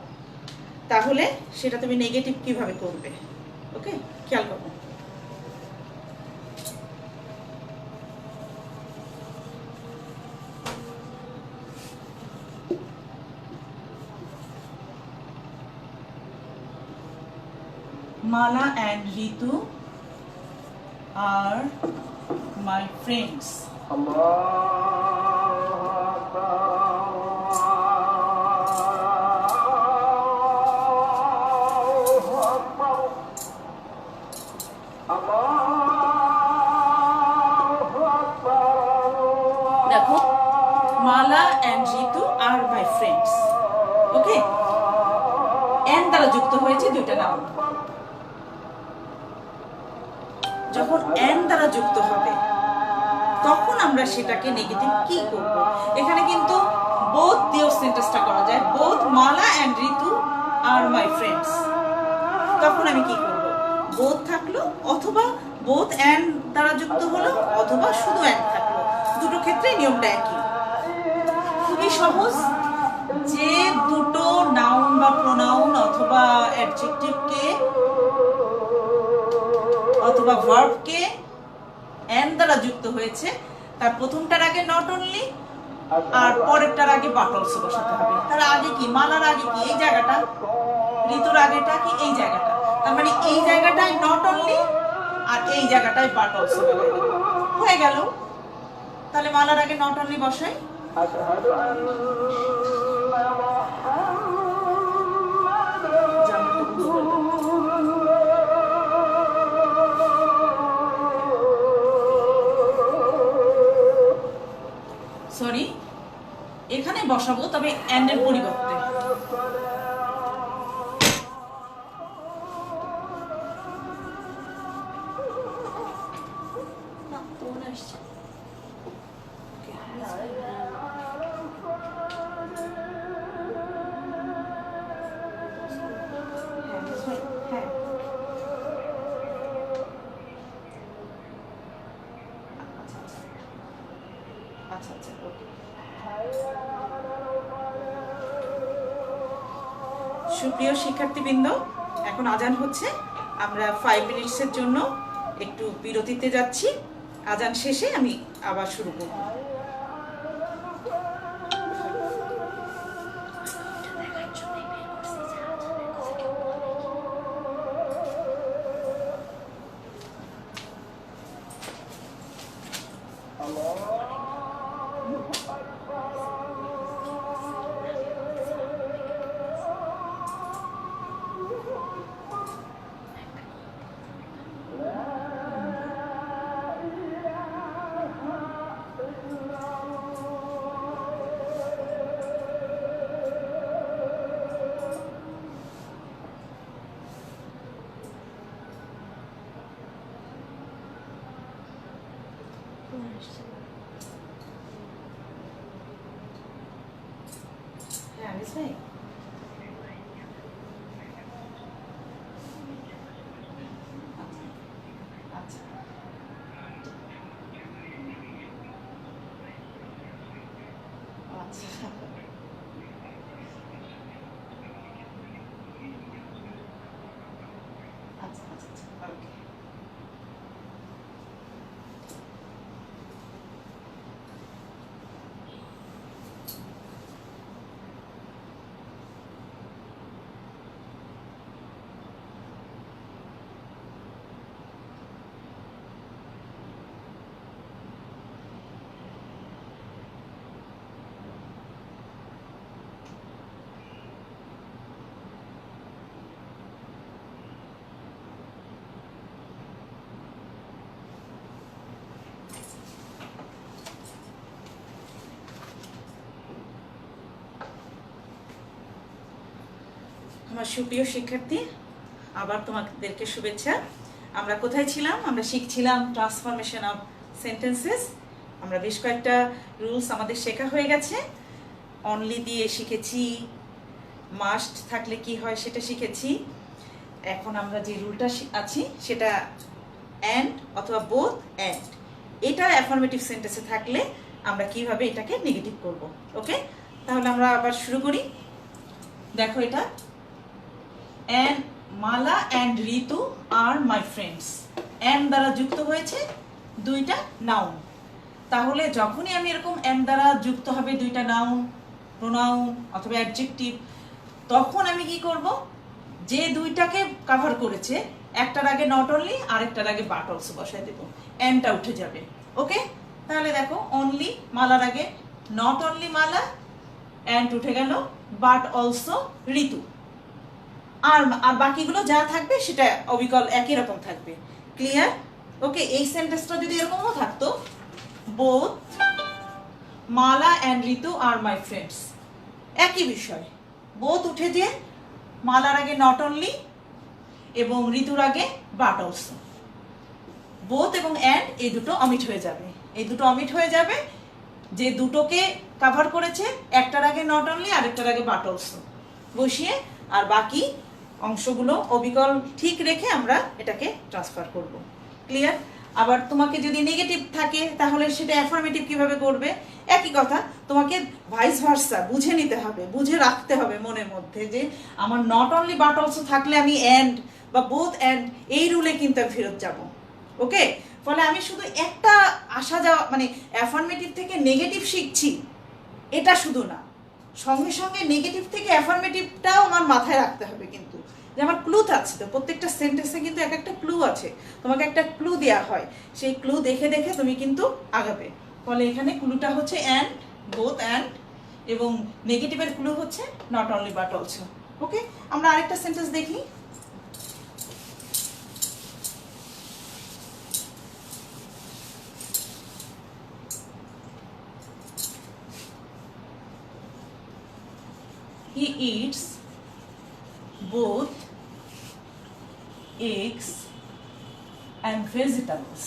তাহলে সেটা তুমি নেগেটিভ কিভাবে করবে। ওকে, খেয়াল করো। Mala and Ritu are my friends. দেখো, মালা and Ritu are my friends. Okay, and দ্বারা যুক্ত হয়েছে দুইটা নাম। যখন and দ্বারা যুক্ত হবে তখন আমরা সেটাকে নেগেটিভ কি করব। এখানে কিন্তু বোথ দিয়েও সেন্টেন্সটা করা যায়, বোথ মালা অ্যান্ড ঋতু আর মাই ফ্রেন্ডস। তখন আমি কি করব, বোথ থাকলো অথবা বোথ অ্যান্ড দ্বারা যুক্ত হলো অথবা শুধু অ্যান্ড থাকলো, দুটো ক্ষেত্রে নিয়মটা একই। খুবই সহজ। যে দুটো নাউন বা প্রোনাউন অথবা অ্যাডজেক্টিভকে অথবা ভার্বকে এন্ড দ্বারা যুক্ত হয়েছে, তার প্রথমটার আগে নট অনলি আর পরেরটার আগে বাট অলসো বসাতে হবে। তার আগে কি, মালার আগে কি এই জায়গাটা, ঋতুর আগেটা কি এই জায়গাটা, তার মানে এই জায়গাটায় নট অনলি আর এই জায়গাটায় বাট অলসো হয়ে গেল। তাহলে মালার আগে নট অনলি বসাই, সরি এখানে বসাবো তবে এন্ড এর পরিবর্তে। না ফোন আসছে। হ্যাঁ, আচ্ছা আচ্ছা, ওকে। সুপ্রিয় শিক্ষার্থীবৃন্দ, এখন আজান হচ্ছে, আমরা 5 মিনিটসের জন্য একটু বিরতিতে যাচ্ছি। আজান শেষে আমি আবার শুরু করব। ফোন আসছে। হ্যাঁ আনিস ভাই, আচ্ছা আচ্ছা আচ্ছা আচ্ছা আচ্ছা, ওকে। আমার সুপ্রিয় শিক্ষার্থী, আবার তোমাদেরকে শুভেচ্ছা। আমরা কোথায় ছিলাম? আমরা শিখছিলাম ট্রান্সফরমেশন অফ সেন্টেন্সেস। আমরা বেশ কয়েকটা রুলস আমাদের শেখা হয়ে গেছে। অনলি দিয়ে শিখেছি, মাস্ট থাকলে কি হয় সেটা শিখেছি। এখন আমরা যে রুলটা আছি সেটা অ্যান্ড অথবা বোথ অ্যান্ড, এটা অ্যাফার্মেটিভ সেন্টেন্সে থাকলে আমরা কিভাবে এটাকে নেগেটিভ করব। ওকে, তাহলে আমরা আবার শুরু করি। দেখো এটা, অ্যান্ড মালা অ্যান্ড ঋতু আর মাই ফ্রেন্ডস, অ্যান্ড দ্বারা যুক্ত হয়েছে দুইটা নাউন। তাহলে যখনই আমি এরকম অ্যান্ড দ্বারা যুক্ত হবে দুইটা নাউন, প্রোনাউন অথবা অ্যাডজেক্টিভ, তখন আমি কি করব, যে দুইটাকে কভার করেছে একটার আগে নট অনলি আরেকটার আগে বাট অলসো বসায় দেবো, অ্যান্ডটা উঠে যাবে। ওকে, তাহলে দেখো অনলি মালার আগে নট অনলি মালা, অ্যান্ড উঠে গেল, বাট অলসো ঋতু, আর বাকিগুলো যা থাকবে সেটা অবিকল একই রকম থাকবে। ক্লিয়ার? ওকে, এই সেন্টেন্সটা যদি এরকমও থাকতো, বোথ মালা অ্যান্ড ঋতু আর মাই ফ্রেন্ডস, একই বিষয়, বোথ উঠে যে মালার আগে নট অনলি এবং ঋতুর আগে বাট অলসো, বোথ এবং অ্যান্ড এই দুটো অমিট হয়ে যাবে, এই দুটো অমিট হয়ে যাবে, যে দুটোকে কভার করেছে একটার আগে নট অনলি আরেকটার আগে বাট অলসো বসিয়ে, আর বাকি অংশগুলো অবিকল ঠিক রেখে আমরা এটাকে ট্রান্সফার করব। ক্লিয়ার? আবার তোমাকে যদি নেগেটিভ থাকে তাহলে সেটা অ্যাফার্মেটিভ কিভাবে করবে? একই কথা, তোমাকে ভাইস ভার্সা বুঝে নিতে হবে, বুঝে রাখতে হবে মনের মধ্যে যে আমার নট অনলি বাট অলসো থাকলে আমি অ্যান্ড বা বোথ অ্যান্ড এই রুলে কিন্তু আমি ফেরত যাব। ওকে, ফলে আমি শুধু একটা আসা যাওয়া মানে অ্যাফার্মেটিভ থেকে নেগেটিভ শিখছি এটা শুধু না, সঙ্গে সঙ্গে নেগেটিভ থেকে অ্যাফার্মেটিভটাও আমার মাথায় রাখতে হবে। কিন্তু যে আমার ক্লু আছে, তো প্রত্যেকটা সেন্টেন্সে কিন্তু এক একটা ক্লু আছে, তোমাকে একটা ক্লু দেওয়া হয়, সেই ক্লু দেখে দেখে তুমি কিন্তু আগাবে। ফলে এখানে ক্লুটা হচ্ছে অ্যান্ড, বোথ অ্যান্ড, এবং নেগেটিভের ক্লু হচ্ছে নট অনলি বাট অলসো। ওকে, আমরা আরেকটা সেন্টেন্স দেখি। He eats both eggs and vegetables.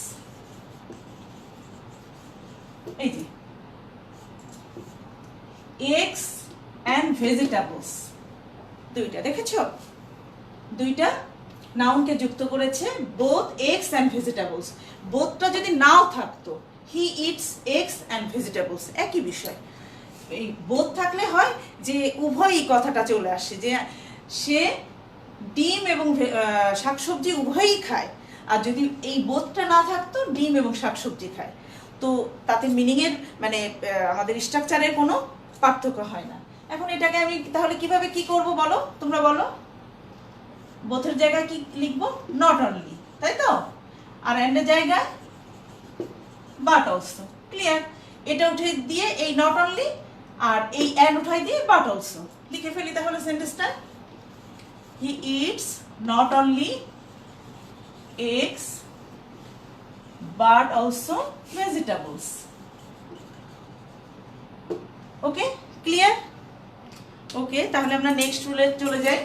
এই যে eggs and vegetables দুইটা দেখেছো, দুইটা নাউনকে যুক্ত করেছে, both eggs and vegetables। বোথটা যদি নাও থাকতো, he eats eggs and vegetables, একই বিষয়। এই বোধ থাকলে হয় যে উভয়ই কথাটা চলে আসে, যে সে ডিম এবং শাকসবজি উভয়ই খায়, আর যদি এই বোধটা না থাকতো ডিম এবং শাকসবজি খায়, তো তাতে মিনিংয়ের মানে আমাদের স্ট্রাকচারের কোনো পার্থক্য হয় না। এখন এটাকে আমি তাহলে কিভাবে কি করব বলো, তোমরা বলো। বোথের জায়গায় কি লিখবো? নট অনলি, তাই তো, আর অ্যান্ডের জায়গায় বাট অলসো। ক্লিয়ার? এটা উঠে দিয়ে এই নট অনলি আর এই অ্যান্ড উঠাই দিয়ে বাট অলসো লিখে ফেলি তাহলে সেন্টেন্সটা। He eats not only eggs but also vegetables. Okay, clear? Okay, তাহলে আমরা নেক্সট রুলে চলে যাই।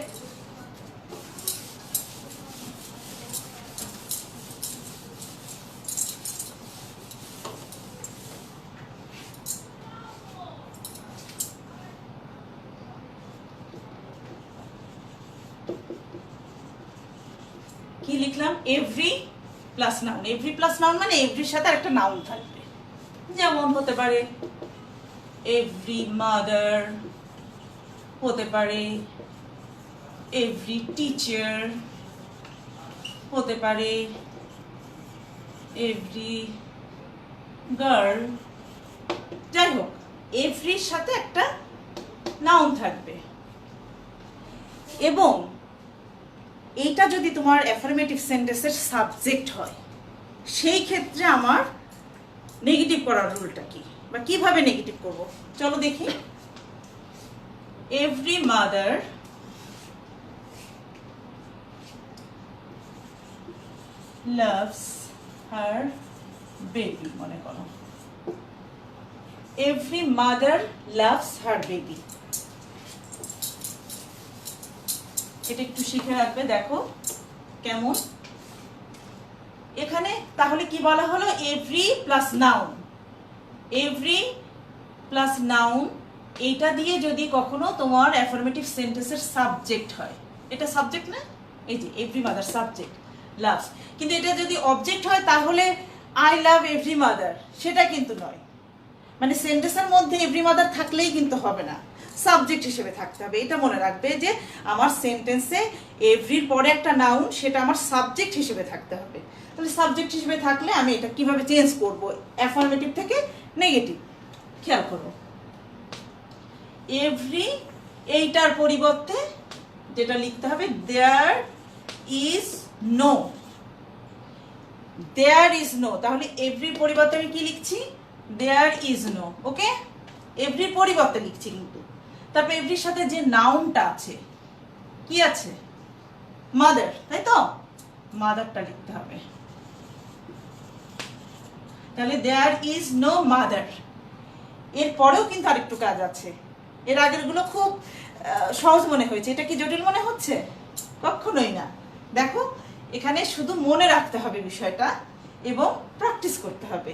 কি লিখলাম? Every plus noun. Every plus noun মানে এভরির সাথে একটা নাউন থাকবে, যেমন হতে পারে এভরি মাদার, হতে পারে এভরি টিচার, হতে পারে এভরি গার্ল, যাই হোক এভরির সাথে একটা নাউন থাকবে। এবং এইটা যদি তোমার অ্যাফার্মেটিভ সেন্টেন্সের সাবজেক্ট হয়, সেই ক্ষেত্রে আমার নেগেটিভ করার রুলটা কি বা কিভাবে নেগেটিভ করব চলো দেখি। Every mother loves her baby, মনে করো every mother loves her baby. এটা একটু শিখে রাখবে, দেখো কেমন। এখানে তাহলে কি বলা হলো? Every plus noun. Every plus noun, এইটা দিয়ে যদি কখনো তোমার অ্যাফার্মেটিভ সেন্টেন্সের সাবজেক্ট হয়, এটা সাবজেক্ট না, এই যে এভরি মাদার সাবজেক্ট, লাভস। কিন্তু এটা যদি অবজেক্ট হয় তাহলে আই লাভ এভরি মাদার, সেটা কিন্তু নয়। মানে সেন্টেন্সের মধ্যে এভরি মাদার থাকলেই কিন্তু হবে না, সাবজেক্ট হিসেবে থাকতে হবে। এটা মনে রাখবে যে আমার সেন্টেন্সে এভরির পরে একটা নাউন, সেটা আমার সাবজেক্ট হিসেবে থাকতে হবে। তাহলে সাবজেক্ট হিসেবে থাকলে আমি এটা কিভাবে চেঞ্জ করব, অ্যাফার্মেটিভ থেকে নেগেটিভ। খেয়াল করো, এভরি এইটার পরিবর্তে যেটা লিখতে হবে there is no, there is no. তাহলে এভরির পরিবর্তে আমি কি লিখছি, দেয়ার ইজ নো। ওকে, এভরির পরিবর্তে লিখছি কিন্তু। তারপর এভরির সাথে যে নাউনটা আছে, কি আছে, মাদার, তাই তো, মাদারটা লিখতে হবে। তাহলে দেয়ার ইজ নো মাদার। এর পরেও কিন্তু আরেকটু কাজ আছে। এর আগের গুলো খুব সহজ মনে হয়েছে, এটা কি জটিল মনে হচ্ছে? কখনোই না। দেখো, এখানে শুধু মনে রাখতে হবে বিষয়টা এবং প্র্যাকটিস করতে হবে।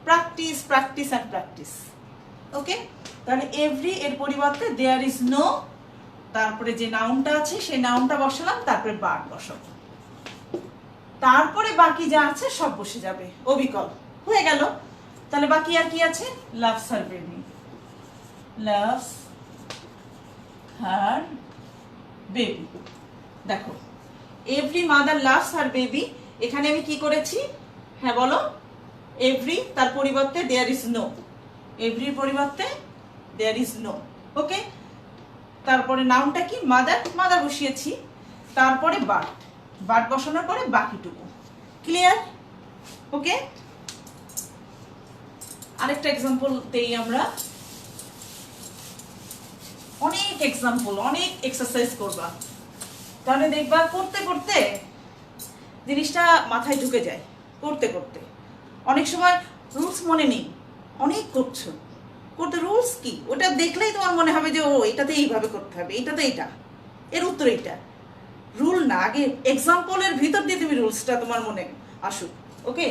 Practice, practice and practice. Okay, তাহলে এভরি এর পরিবর্তে দেয়ার ইজ নো, তারপরে যে নাউনটা আছে সেই নাউনটা বসালাম, তারপরে বার বসাবো, তারপরে বাকি যা আছে সব বসে যাবে, অবিকল হয়ে গেল। তাহলে বাকি আর কি আছে, loves her baby, loves her baby. দেখো, every mother loves her baby, এখানে আমি কি করেছি, হ্যাঁ বলো, এভরি তার পরিবর্তে দেয়ার ইজ নো, এভরির পরিবর্তে দেয়ার ইজ নো। ওকে, তারপরে নাউনটা কি, মাদার, মাদার বসিয়েছি, তারপরে বাট, বাট বসানোর পরে বাকিটুকু। ক্লিয়ার? ওকে, আরেকটা এক্সাম্পল দেই আমরা। অনেক এক্সাম্পল, অনেক এক্সারসাইজ করবা, তাহলে দেখবা করতে করতে জিনিসটা মাথায় ঢুকে যায়। করতে করতে অনেক সময় রুলস মনে নেই, অনেক করছো, করতে রুলস কি ওটা দেখলেই তোমার মনে হবে যে ও এটাতে এইভাবে করতে হবে, এটাতে এইটা, এর উত্তর এইটা। রুল না, আগে এক্সাম্পলের ভিতর দিয়ে তুমি রুলসটা তোমার মনে আসুক। ওকে,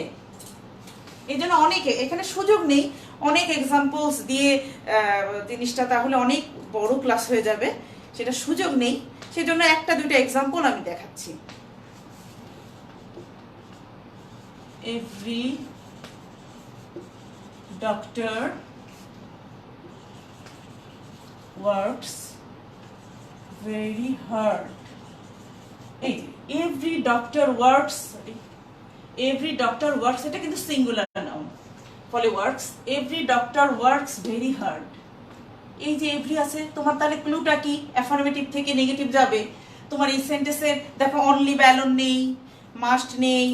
এই জন্য অনেকে এখানে সুযোগ নেই অনেক এক্সাম্পলস দিয়ে জিনিসটা তাহলে অনেক বড় ক্লাস হয়ে যাবে, সেটা সুযোগ নেই। সেজন্য একটা দুটো এক্সাম্পল আমি দেখাচ্ছি। Every doctor works very hard. এই every doctor works, every doctor works, এটা কিন্তু সিঙ্গুলার নাউন, ফলে works, every doctor works very hard. এই যে এভরি আছে, তোমার তাহলে ক্লুটা কি, অ্যাফার্মেটিভ থেকে নেগেটিভ যাবে। তোমার এই সেন্টেন্সে দেখো অনলি ব্যালন নেই, মাস্ট নেই,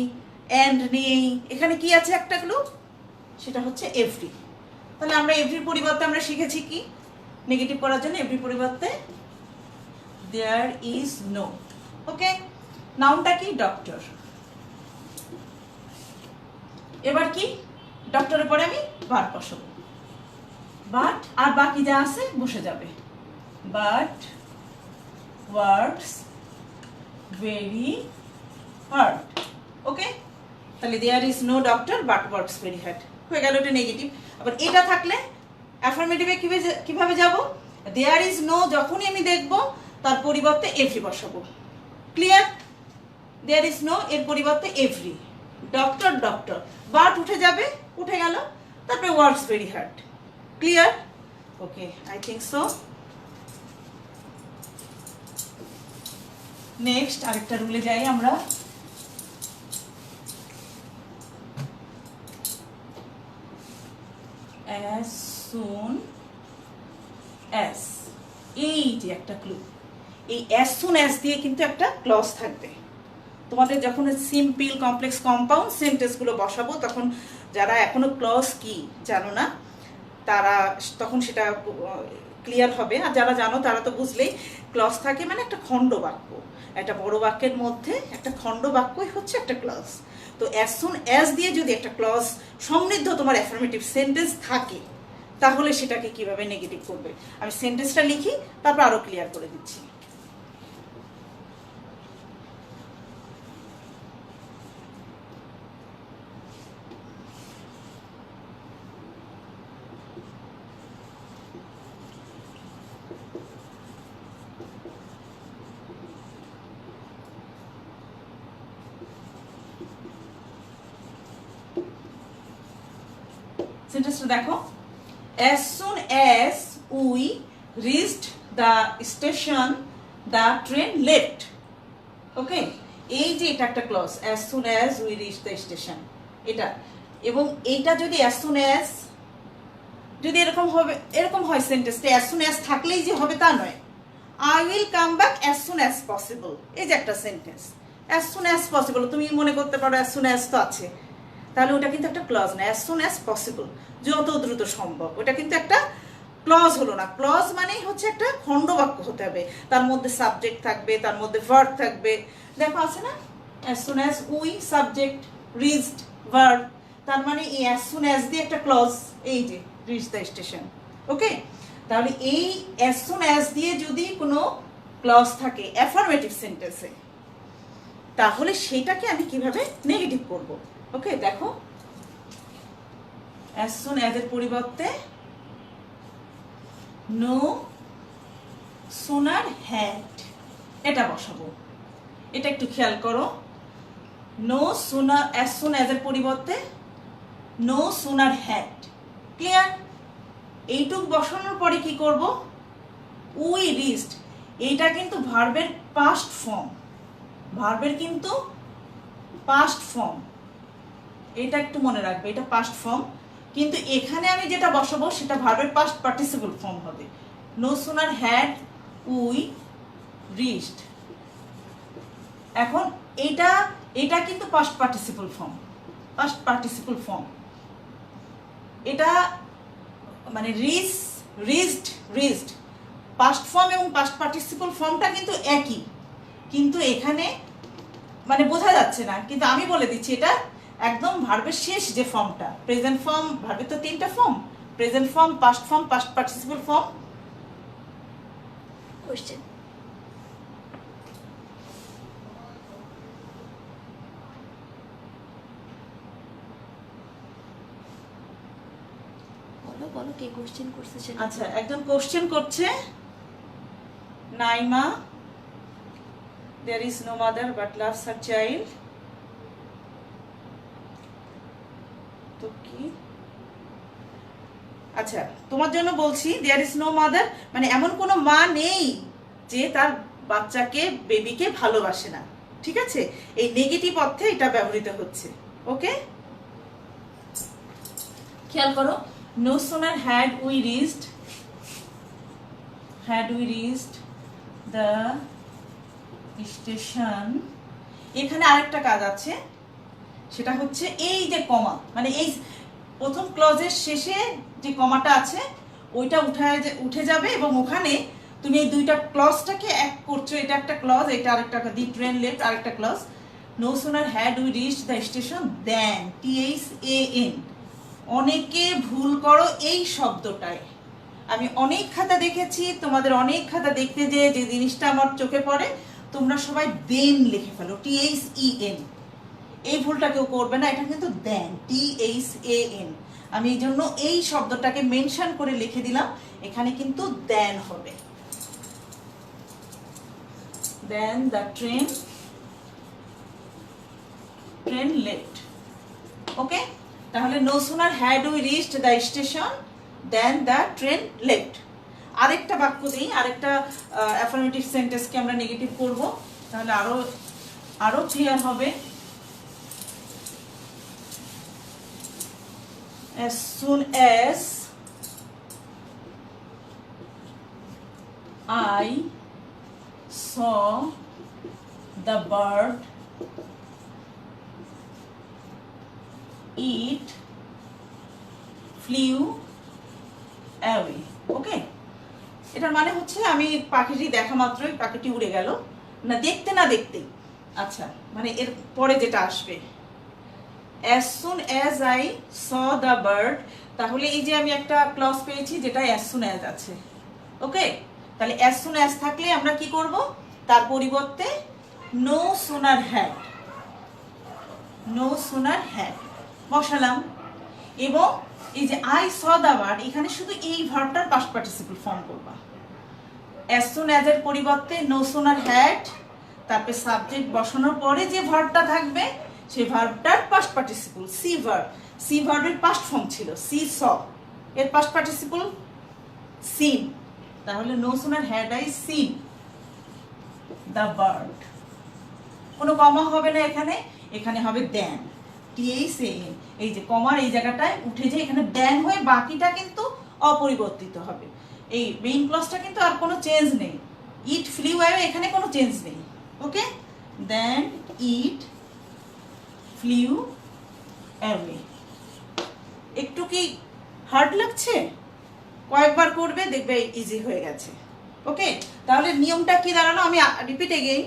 এন্ড নেই, এখানে কি আছে একটা ক্লু, সেটা হচ্ছে এভরি। তাহলে আমরা এভরির পরিবর্তে আমরা শিখেছি কি, নেগেটিভ করার জন্য এভরির পরিবর্তে দেয়ার ইজ নো। ওকে, নাউনটা কি, ডক্টর। এবার কি, ডক্টরের পরে আমি ভার্ব বসাবো, বাট আর বাকি যা আছে বসে যাবে, but works very hard. Okay, তাহলে there is no doctor but works very hard হয়ে গেল, এটা নেগেটিভ। আবার এটা থাকলে অ্যাফার্মেটিভে কিভাবে যাব, দেয়ার ইজ নো যখনই আমি দেখব তার পরিবর্তে এভরি বসাবো। ক্লিয়ার? দেয়ার ইজ নো এর পরিবর্তে এভরি, ডক্টর ডক্টর, বাট উঠে যাবে, উঠে গেল, তারপরে works very hard. Clear? Okay, I think so. Next আরেকটা রুলে যাই আমরা। as soon as, এই যে একটা ক্লু, এই as soon as দিয়ে কিন্তু একটা ক্লজ থাকবে। তোমাদের যখন সিম্পল কমপ্লেক্স কম্পাউন্ড সেন্টেন্সগুলো বসাবো তখন যারা এখনো ক্লজ কি জানো না তারা তখন সেটা ক্লিয়ার হবে, আর যারা জানো তারা তো বুঝলেই ক্লজ থাকে মানে একটা খণ্ড বাক্য, একটা বড় বাক্যের মধ্যে একটা খণ্ড বাক্যই হচ্ছে একটা ক্লজ। তো as soon as দিয়ে যদি একটা ক্লজ সমৃদ্ধ তোমার অ্যাফার্মেটিভ সেন্টেন্স থাকে তাহলে সেটাকে কিভাবে নেগেটিভ করবে, আমি সেন্টেন্সটা লিখি তারপর আরো ক্লিয়ার করে দিচ্ছি। সেন্টেন্সটা দেখো, as soon as we reached the station the train left. ওকে, এই যে এটা একটা clause, as soon as we reached the station, এটা। এবং এইটা যদি as soon as যদি এরকম হবে, এরকম হয় সেন্টেন্সটা, as soon as থাকলেই যে হবে তা নয়। I will come back as soon as possible, এই যে একটা sentence, as soon as possible। তুমি মনে করতে পারো as soon as তো আছে, তাহলে ওটা কিন্তু একটা ক্লজ না। as soon as possible, যত দ্রুত সম্ভব, ওটা কিন্তু একটা ক্লজ হলো না। ক্লজ মানেই হচ্ছে একটা খণ্ডবাক্য হতে হবে, তার মধ্যে সাবজেক্ট থাকবে, তার মধ্যে ভার্ব থাকবে। দেখো আছে না, as soon as we subject, reached verb, তার মানে এই as soon as দিয়ে একটা ক্লজ, এই যে reach the station। ওকে, তাহলে এই as soon as দিয়ে যদি কোনো ক্লজ থাকে অ্যাফার্মেটিভ সেন্টেন্সে, তাহলে সেটাকে আমি কিভাবে নেগেটিভ করব। ওকে, দেখো, as soon as এর পরিবর্তে no sooner had এটা বসাবো। এটা একটু খেয়াল করো, no sooner, as soon as এর পরিবর্তে no sooner had। ক্লিয়ার? এইটুক বসানোর পরে কি করব, we reached, এইটা কিন্তু ভার্বের পাস্ট ফর্ম, ভার্বের কিন্তু পাস্ট ফর্ম, এটা একটু মনে রাখবে, এটা পাস্ট ফর্ম। কিন্তু এখানে আমি যেটা বসাবো সেটা ভার্বের পাস্ট পার্টিসিপল ফর্ম হবে। no sooner had we reached। এখন এটা এটা কিন্তু past participle form, past participle form. এটা মানে রিচড পাস্ট ফর্ম এবং পাস্ট পার্টিসিপল ফর্মটা কিন্তু একই, কিন্তু এখানে মানে বোঝা যাচ্ছে না, কিন্তু আমি বলে দিচ্ছি এটা একদম ভার্বের শেষ যে ফর্মটা। প্রেজেন্ট ফর্ম, ভার্বের তো তিনটা form, present form, past form, past participle form. Question, বলো বলো কে কোশ্চেন করছে সেটা। আচ্ছা, একজন কোশ্চেন করছে, Naima, there is no mother but loves her child। তো কি, আচ্ছা তোমার জন্য বলছি, there is no mother মানে এমন কোনো মা নেই যে তার বাচ্চাকে, বেবিকে ভালোবাসে না। ঠিক আছে, এই নেগেটিভ অর্থে এটা ব্যবহৃত হচ্ছে। ওকে, খেয়াল করো, no sooner had we reached the station. এখানে আরেকটা কাজ আছে, সেটা হচ্ছে এই যে কমা, মানে এই প্রথম ক্লজের শেষে যে কমাটা আছে ওইটা উঠে যাবে, এবং ওখানে তুমি এই দুইটা ক্লজটাকে এক করছো। এটা একটা ক্লজ, এটা আরেকটা, দি ট্রেন লেফট আরেকটা clause. No sooner had we reached the station then, THAN। অনেকে ভুল করো এই শব্দটায়, আমি অনেক খাতা দেখেছি, তোমাদের অনেক খাতা দেখতে যে জিনিসটা আমার চোখে পড়ে, তোমরা সবাই দেন লিখে ফেলো, THEN। এই ভুলটা কেউ করবে না, এটা কিন্তু দেন, THAN। আমি এই জন্য এই শব্দটাকে মেনশন করে লিখে দিলাম, এখানে কিন্তু দেন হবে। Then the train left. Okay, তাহলে no sooner had we reached the station then the train left. আরেকটা বাক্য দিই, আরেকটা অ্যাফার্মেটিভ সেন্টেন্সকে আমরা নেগেটিভ করব, তাহলে আরো ক্লিয়ার হবে। As soon as I saw the bird, it flew away। ওকে, এটার মানে হচ্ছে আমি পাখিটি দেখা মাত্রই পাখিটি উড়ে গেল, না দেখতেই। আচ্ছা, মানে এর পরে যেটা আসবে, as soon as I saw the bird, তাহলে এই যে আমি একটা ক্লজ পেয়েছি যেটা as soon as আছে। ওকে, তাহলে as soon as থাকলে আমরা কি করব, তার পরিবর্তে no sooner had বসালাম। এবং এই যে I saw the bird, এখানে শুধু এই ভার্বটার পাস্ট পার্টিসিপল ফর্ম করবা। as soon as এর পরিবর্তে no sooner had, তারপরে সাবজেক্ট বসানোর পরে যে ভার্বটা থাকবে সেই ভার্বটার past participle, see verb. See ভার্বের পাস্ট ফর্ম ছিল, সি স, এর পাস্ট পার্টিসিপল সিন, তাহলে no sooner had I seen the bird. কোনো কমা হবে না এখানে, এখানে হবে দেন, THAN। এই যে কমার এই জায়গাটায় উঠে যে এখানে দেন হয়ে বাকিটা কিন্তু অপরিবর্তিত হবে। এই মেইন ক্লজটা কিন্তু আর কোনো চেঞ্জ নেই। ইট ফ্লিউ অ্যাওয়ে এখানে কোনো চেঞ্জ নেই। ওকে, দেন ইট ফ্লিউ অ্যাওয়ে। একটু কি হার্ড লাগছে? কয়েকবার করবে দেখবে ইজি হয়ে গেছে। ওকে, তাহলে নিয়মটা কি দাঁড়ালো, আমি repeat again.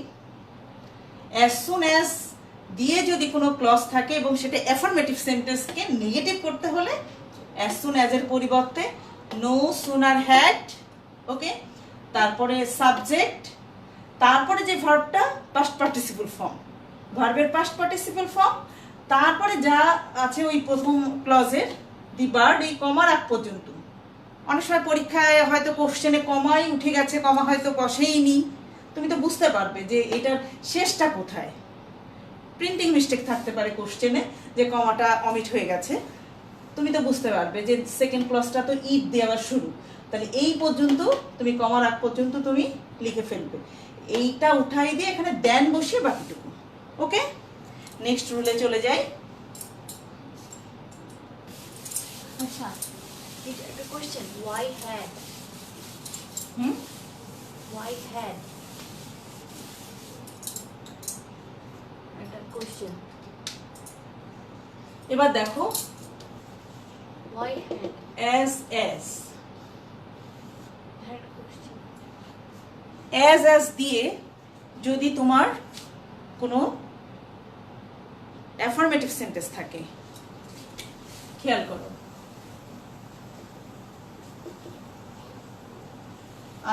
As soon as দিয়ে যদি কোনো ক্লজ থাকে এবং সেটা অ্যাফার্মেটিভ সেন্টেন্সকে নেগেটিভ করতে হলে অ্যাজ সুন অ্যাজ এর পরিবর্তে নো সুনার হ্যাড, ওকে, তারপরে সাবজেক্ট, তারপরে যে ভার্বটা পাস্ট পার্টিসিপল ফর্ম, ভার্বের পাস্ট পার্টিসিপল ফর্ম, তারপরে যা আছে ওই প্রথম ক্লজের দি বার্ড, এই কমার আগ পর্যন্ত। অনেক সময় পরীক্ষায় হয়তো কোশ্চেনে কমাই উঠে গেছে, কমা হয়তো বসেইনি, তুমি তো বুঝতে পারবে যে এটার শেষটা কোথায়। প্রিন্টিং মিস্টেক থাকতে পারে কোশ্চেনে, যে কমাটা অমিট হয়ে গেছে, তুমি তো বুঝতে পারবে যে সেকেন্ড ক্লজটা তো ইট দেওয়ার শুরু, তাহলে এই পর্যন্ত তুমি কমার আগ পর্যন্ত তুমি লিখে ফেলবে। এইটা উঠাই দিয়ে এখানে দেন বসিয়ে বাকিটুকু। ওকে, নেক্সট রুলে চলে যাই। আচ্ছা, এটা একটা question, why had, hmm, why had, একটা কোশ্চেন, এবার দেখো why had, as as, had question, as দিয়ে যদি তোমার কোনো অ্যাফার্মেটিভ সেন্টেন্স থাকে, খেয়াল করো,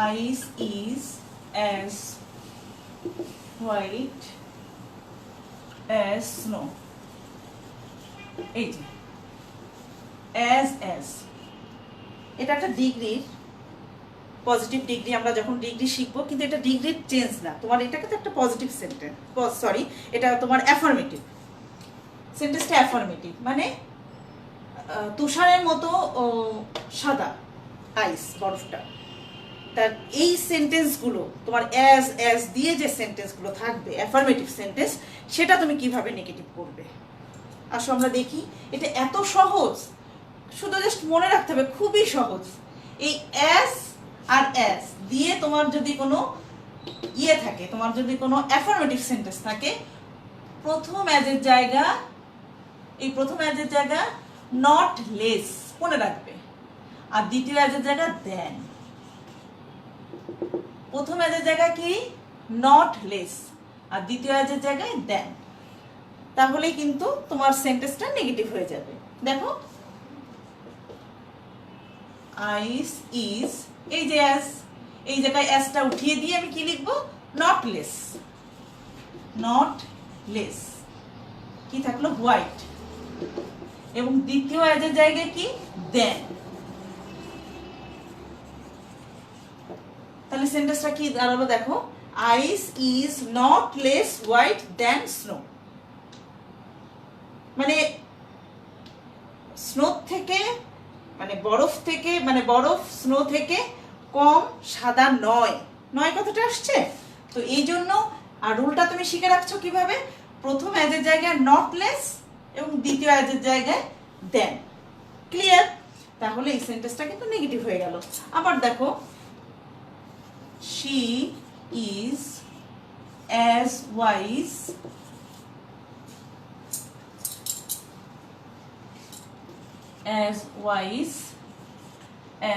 ice is as white as snow, এই যে অ্যাজ, এটা একটা ডিগ্রির পজিটিভ ডিগ্রি, আমরা যখন ডিগ্রি শিখবো, কিন্তু এটা ডিগ্রির চেঞ্জ না, তোমার এটাকে তো একটা পজিটিভ সেন্টেন্স, সরি এটা তোমার অ্যাফার্মেটিভ সেন্টেন্সটা, অ্যাফার্মেটিভ মানে তুষারের মতো সাদা আইস, বরফটা। তার এই সেন্টেন্সগুলো তোমার অ্যাজ দিয়ে যে সেন্টেন্সগুলো থাকবে অ্যাফার্মেটিভ সেন্টেন্স, সেটা তুমি কিভাবে নেগেটিভ করবে। আসো আমরা দেখি, এটা এত সহজ, শুধু জাস্ট মনে রাখতে হবে, খুবই সহজ। এই অ্যাজ আর অ্যাজ দিয়ে তোমার যদি কোনো ইয়ে থাকে, তোমার যদি কোনো অ্যাফার্মেটিভ সেন্টেন্স থাকে, প্রথম অ্যাজের জায়গা, এই প্রথম অ্যাজের জায়গা নট লেস মনে রাখবে, আর দ্বিতীয় অ্যাজের জায়গা দেন। প্রথম অ্যাজের জায়গা কি নট লেস, আর দ্বিতীয় অ্যাজের জায়গায় দেন, তাহলে কিন্তু তোমার সেন্টেন্সটা নেগেটিভ হয়ে যাবে। দেখো আইস ইজ, এই যে অ্যাজ, এই জায়গায় অ্যাজটা উঠিয়ে দিয়ে আমি কি লিখবো, নট লেস, নট লেস, কি থাকলো হোয়াইট, এবং দ্বিতীয় অ্যাজের জায়গায় কি দেন। তাহলে সেন্টেন্সটা কি দাঁড়ালো দেখো, ice is not less white than snow, মানে স্নো থেকে, মানে বরফ থেকে, মানে বরফ স্নো থেকে কম সাদা নয়, নয় কথাটা আসছে তো এই জন্য। আর রুলটা তুমি শিখে রাখছো কিভাবে, প্রথম অ্যাজের জায়গায় নট লেস এবং দ্বিতীয় অ্যাজের জায়গায় দেন। ক্লিয়ার? তাহলে এই সেন্টেন্সটা কিন্তু নেগেটিভ হয়ে গেল। আবার দেখো, she is as wise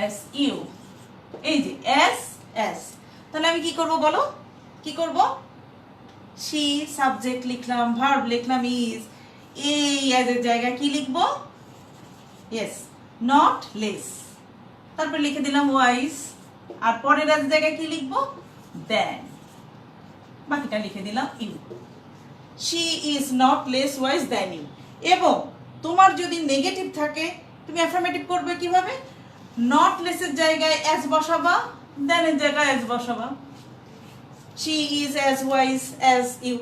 as you, এই যে as, তাহলে আমি কি করব বলো, কি করব, she সাবজেক্ট লিখলাম, ভার্ব লিখলাম is, এই as এর জায়গায় কি লিখব, yes not less, তারপর লিখে দিলাম wise, আর পরের as জায়গায় কি লিখব, than, বাকিটা লিখে দিলাম you, she is not less wise than you। এবং তোমার যদি নেগেটিভ থাকে তুমি অ্যাফার্মেটিভ করবে কিভাবে, নট লেসের জায়গায় as বসাবা, than এর জায়গায় as বসাবা, she is as wise as you,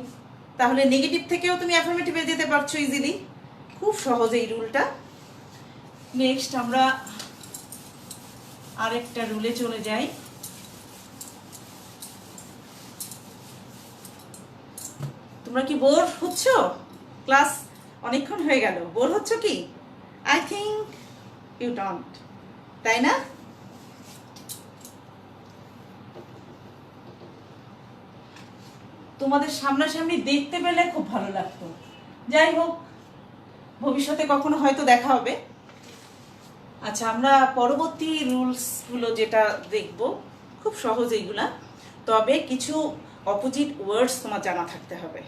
তাহলে নেগেটিভ থেকেও তুমি অ্যাফার্মেটিভে যেতে পারছো ইজিলি। খুব সহজ এই রুলটা। নেক্সট আমরা আরেকটা রুলে চলে যাই। তোমরা কি বোর হচ্ছ? ক্লাস অনেকক্ষণ হয়ে গেল, বোর হচ্ছ কি? আই থিঙ্ক ইউ ডোন্ট, তাই না? তোমাদের সামনাসামনি দেখতে পেলে খুব ভালো লাগতো। যাই হোক, ভবিষ্যতে কখনো হয়তো দেখা হবে। আচ্ছা, আমরা পরবর্তী রুলসগুলো যেটা দেখব, খুব সহজ এইগুলা, তবে কিছু অপোজিট ওয়ার্ডস তোমার জানা থাকতে হবে।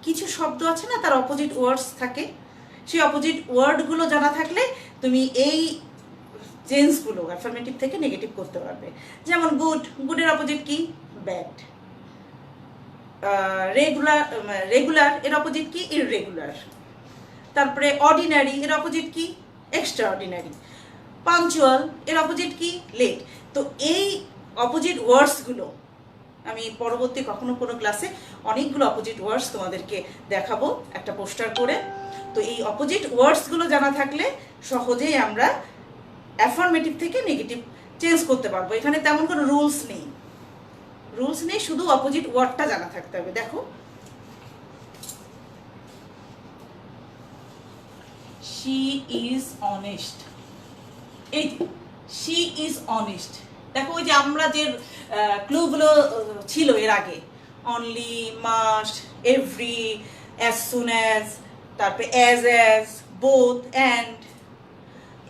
কিছু শব্দ আছে না, তার অপোজিট ওয়ার্ডস থাকে, সেই অপোজিট ওয়ার্ডগুলো জানা থাকলে তুমি এই চেঞ্জগুলো অ্যাফার্মেটিভ থেকে নেগেটিভ করতে পারবে। যেমন গুড, গুডের অপোজিট কি? ব্যাড। রেগুলার এর অপোজিট কি? ইররেগুলার। তারপরে অর্ডিনারি এর অপোজিট কি? Extra ordinary. পাঞ্চুয়াল এর অপোজিট কি? লেট। তো এই অপোজিট ওয়ার্ডসগুলো আমি পরবর্তী কখনো কোনো ক্লাসে অনেকগুলো অপোজিট ওয়ার্ডস তোমাদেরকে দেখাবো একটা পোস্টার করে। তো এই অপোজিট ওয়ার্ডসগুলো জানা থাকলে সহজেই আমরা অ্যাফার্মেটিভ থেকে নেগেটিভ চেঞ্জ করতে পারবো। এখানে তেমন কোনো রুলস নেই, শুধু অপোজিট ওয়ার্ডটা জানা থাকতে হবে। দেখো, she is honest, এই she is honest। দেখো, ওই যে আমরা যে ক্লুগুলো ছিল এর আগে, only, must, every, as soon as, তারপরে অ্যাজ, বোথ, অ্যান্ড,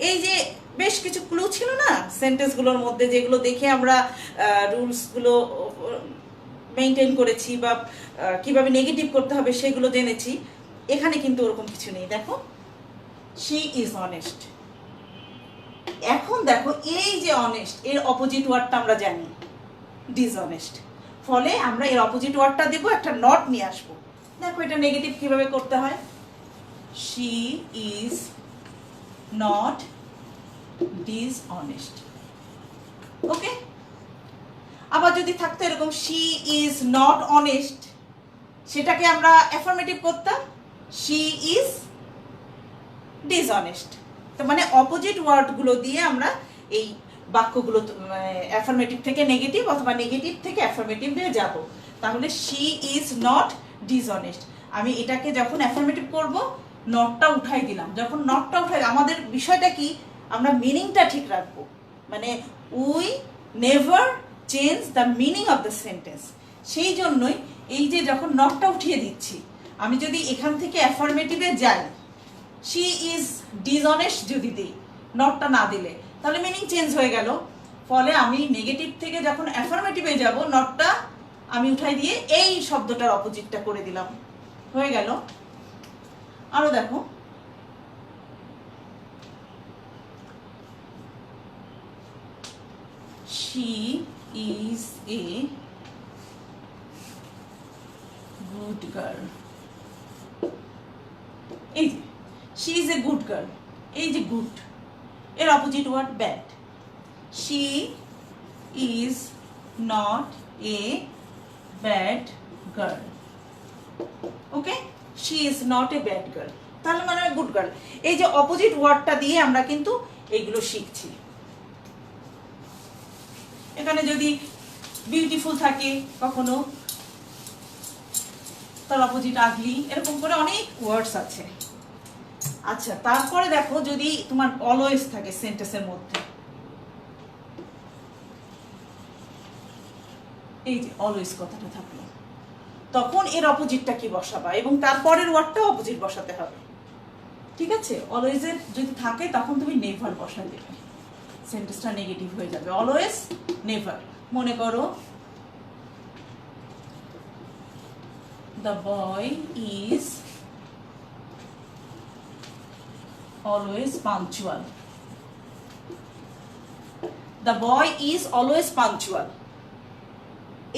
এই যে বেশ কিছু ক্লু ছিল না সেন্টেন্সগুলোর মধ্যে, যেগুলো দেখে আমরা রুলসগুলো মেনটেন করেছি বা কিভাবে নেগেটিভ করতে হবে সেগুলো জেনেছি। এখানে কিন্তু ওরকম কিছু নেই। দেখো, she is honest। এখন দেখো, এই যে অনেস্ট এর অপোজিট ওয়ার্ডটা আমরা জানি, ডিসঅনেস্ট। ফলে আমরা এর অপোজিট ওয়ার্ডটা দেবো, একটা নট নিয়ে আসবো। দেখো এটা নেগেটিভ কিভাবে করতে হয়। she is not dishonest। ওকে, আবার যদি থাকতো এরকম she is not honest, সেটাকে আমরা অ্যাফার্মেটিভ করতাম she is dishonest। তো মানে অপোজিট ওয়ার্ডগুলো দিয়ে আমরা এই বাক্যগুলো অ্যাফার্মেটিভ থেকে নেগেটিভ অথবা নেগেটিভ থেকে অ্যাফার্মেটিভে যাব। তাহলে she is not dishonest, আমি এটাকে যখন অ্যাফার্মেটিভ করব নটটা উঠাই দিলাম। যখন নটটা উঠাই, আমাদের বিষয়টা কি, আমরা মিনিংটা ঠিক রাখবো। মানে we never change the meaning of the sentence. সেই জন্যই এই যে যখন নটটা উঠিয়ে দিচ্ছি, আমি যদি এখান থেকে অ্যাফার্মেটিভে যাই, she is dishonest যদি দিই, নটটা না দিলে, তাহলে মিনিং চেঞ্জ হয়ে গেল। ফলে আমি নেগেটিভ থেকে যখন অ্যাফার্মেটিভে যাব, নটটা আমি উঠাই দিয়ে এই শব্দটার অপোজিটটা করে দিলাম, হয়ে গেল। আরো দেখো, she is a good girl। এই যে she is a good girl, এই যে গুড এর opposite word bad. she is not a bad girl। Okay, she is not a bad girl, তাহলে মানে গুড গার্ল। এই যে অপোজিট ওয়ার্ডটা দিয়ে আমরা কিন্তু এইগুলো শিখছি। এখানে যদি বিউটিফুল থাকে কখনো, তার অপোজিট আগলি, এরকম করে অনেক ওয়ার্ডস আছে। আচ্ছা, তারপরে দেখো, যদি তোমার অলওয়েজ থাকে সেন্টেন্সের মধ্যে, এই যে অলওয়েজ কথাটা থাকলো, তখন এর অপোজিটটা কি বসাবা এবং তারপরের ওয়ার্ডটাও অপোজিট বসাতে হবে। ঠিক আছে, অলওয়েজের যদি থাকে তখন তুমি নেভার বসাই দেবে, সেন্টেন্সটা নেগেটিভ হয়ে যাবে। Always, never. মনে করো, the boy is always punctual। the boy is always punctual।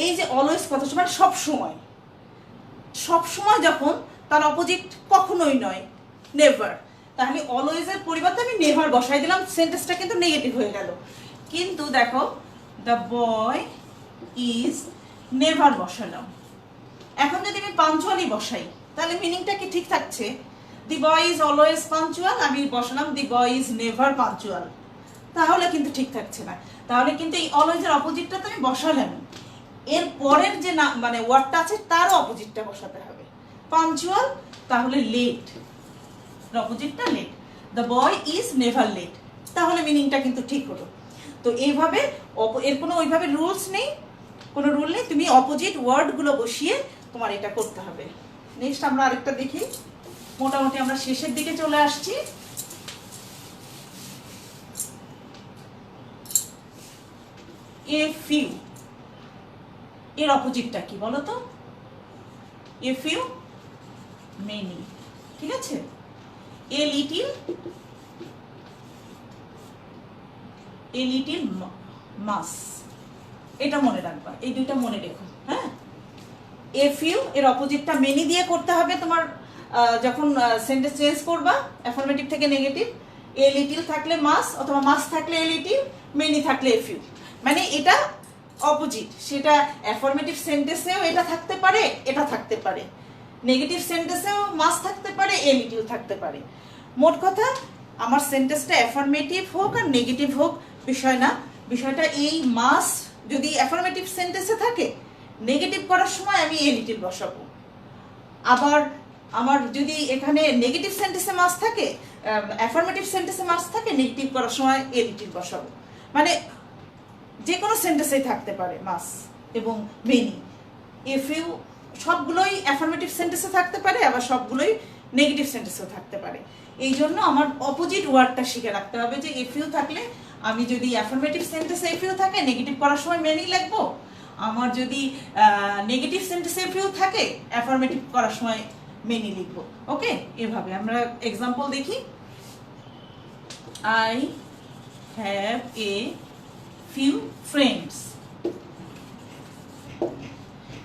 এই যে অলওয়েজ কথা মানে সব সময়, সব সময় যখন, তার অপোজিট কখনোই নয়, নেভার। তাহলে অলওয়েজের পরিবর্তে আমি নেভার বসাই দিলাম, সেন্টেন্সটা কিন্তু নেগেটিভ হয়ে গেল। কিন্তু দেখো, দ্য বয় ইজ নেভার বসালাম। এখন যদি আমি পাঞ্চুয়ালি বসাই, তাহলে মিনিংটা কি ঠিক থাকছে? দি বয় ইজ অলওয়েজ পাঞ্চুয়াল, আমি বসালাম দি বয় ইজ নেভার পাঞ্চুয়াল, তাহলে কিন্তু ঠিক থাকছে না। তাহলে কিন্তু এই অলওয়েজের অপোজিটটা তো আমি বসালাম, এর পরের যে না মানে ওয়ার্ডটা আছে তারও অপোজিটটা বসাতে হবে। পাঞ্চুয়াল তাহলে লেট, অপোজিটটা late. The boy is never late, তাহলে মিনিংটা কিন্তু ঠিক হলো। তো এইভাবে এর কোনো ওইভাবে রুলস নেই, কোনো রুল নেই, তুমি অপোজিট ওয়ার্ডগুলো বসিয়ে তোমার এটা করতে হবে। নেক্সট আমরা আরেকটা দেখি, মোটামুটি আমরা শেষের দিকে চলে আসছি। এ ফিউ, এর অপোজিটটা কি বলো তো? এ ফিউ মেনি, ঠিক আছে? এ লিটিল, এ লিটিল মাস, এটা মনে রাখবা, এই দুইটা মনে রেখো, হ্যাঁ? এ ফিউ এর অপোজিটটা মেনি দিয়ে করতে হবে তোমার যখন সেন্টেন্স চেঞ্জ করবা অ্যাফার্মেটিভ থেকে নেগেটিভ। এ লিটিল থাকলে মাস, অথবা মাস থাকলে এ লিটিল, মেনি থাকলে এ ফিউ, মানে এটা অপোজিট। সেটা অ্যাফার্মেটিভ সেন্টেন্সেও এটা থাকতে পারে, এটা থাকতে পারে, নেগেটিভ সেন্টেন্সেও মাস থাকতে পারে, এ লিটিল থাকতে পারে। মোট কথা আমার সেন্টেন্সটা অ্যাফার্মেটিভ হোক আর নেগেটিভ হোক বিষয় না, বিষয়টা এই মাস যদি অ্যাফার্মেটিভ সেন্টেন্সে থাকে, নেগেটিভ করার সময় আমি এ লিটিল বসাবো। আবার আমার যদি এখানে নেগেটিভ সেন্টেন্সে মাস থাকে, অ্যাফার্মেটিভ সেন্টেন্সে মাস থাকে, নেগেটিভ করার সময় এ লিটিল বসাবো। মানে যে কোনো সেন্টেন্সেই থাকতে পারে মাস এবং মেনি। এ ফিউ সবগুলোই অ্যাফার্মেটিভ সেন্টেন্সে থাকতে পারে, আবার সবগুলোই নেগেটিভ সেন্টেন্সেও থাকতে পারে। এই জন্য আমার অপোজিট ওয়ার্ডটা শিখে রাখতে হবে যে এ ফিউ থাকলে আমি যদি অ্যাফার্মেটিভ সেন্টেন্সে এ ফিউ থাকে, নেগেটিভ করার সময় মেনি লিখবো। আমার যদি নেগেটিভ সেন্টেন্সে এ ফিউ থাকে, অ্যাফার্মেটিভ করার সময় মেনি লিখবো। ওকে, এভাবে আমরা এক্সাম্পল দেখি। I have a few friends,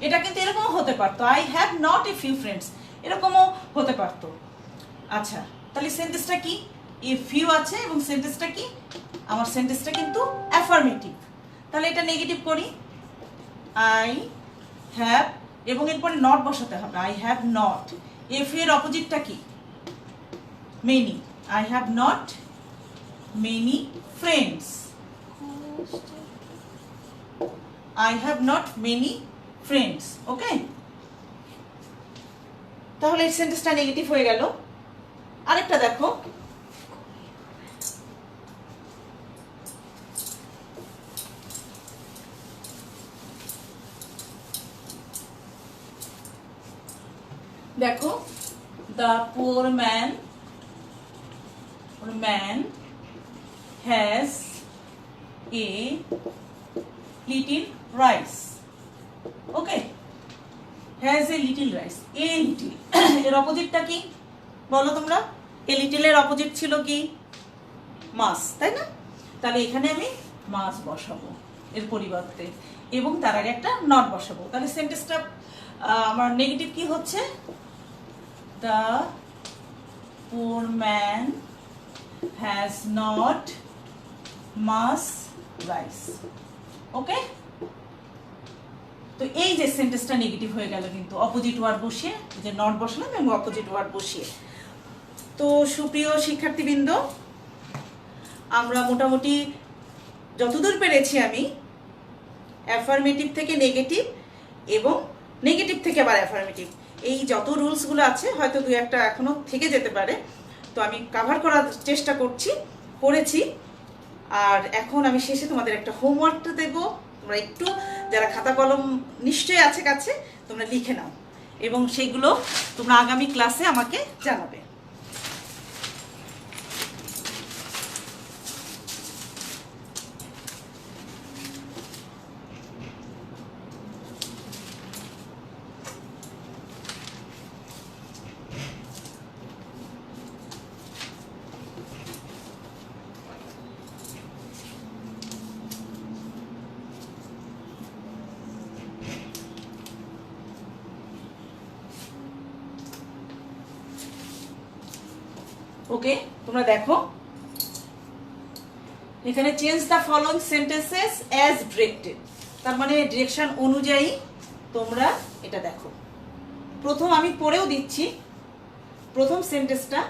এটা কিন্তু এরকমও হতে পারতো, I have not a few friends, এরকমও হতে পারতো। আচ্ছা, তাহলে সেন্টেন্সটা কি? এ ফিউ আছে এবং সেন্টেন্সটা কি? আমার সেন্টেন্সটা কিন্তু অ্যাফার্মেটিভ, তাহলে এটা নেগেটিভ করি। আই হ্যাভ এবং এরপরে নট বসাতে হবে, I have not. A few এর অপোজিটটা কি? Many, I have not many friends, I have not many friends. ওকে, তাহলে এই সেন্টেন্সটা নেগেটিভ হয়ে গেল। আরেকটা দেখো, দেখো the poor man has a little rice. Okay, has a little rice. A little এর অপোজিটটা কি বলো তোমরা? এ লিটল এর অপোজিট ছিল কি? মাস, তাই না? তাহলে এখানে আমি মাস বসাবো এর পরিবর্তে, এবং তার আগে একটা নট বসাবো। তাহলে সেন্টেন্সটা আমার নেগেটিভ কি হচ্ছে? The poor man has not much rice. ওকে, তো এই যে সেন্টেন্সটা নেগেটিভ হয়ে গেল কিন্তু অপোজিট ওয়ার্ড বসিয়ে, যে নট বসালাম এবং অপোজিট ওয়ার্ড বসিয়ে। তো সুপ্রিয় শিক্ষার্থীবৃন্দ, আমরা মোটামুটি যতদূর পেরেছি আমি অ্যাফার্মেটিভ থেকে নেগেটিভ এবং নেগেটিভ থেকে আবার অ্যাফার্মেটিভ, এই যত রুলসগুলো আছে হয়তো দুই একটা এখনো থেকে যেতে পারে, তো আমি কভার করার চেষ্টা করেছি। আর এখন আমি শেষে তোমাদের একটা হোমওয়ার্কটা দেবো, তোমরা একটু যারা খাতা কলম নিশ্চয়ই আছে কাছে, তোমরা লিখে নাও এবং সেইগুলো তোমরা আগামী ক্লাসে আমাকে জানাবে। ওকে, তোমরা দেখো এখানে change the following sentences as directed, তার মানে ডিরেকশন অনুযায়ী তোমরা এটা দেখো। প্রথম আমি পড়েও দিচ্ছি, প্রথম সেন্টেন্সটা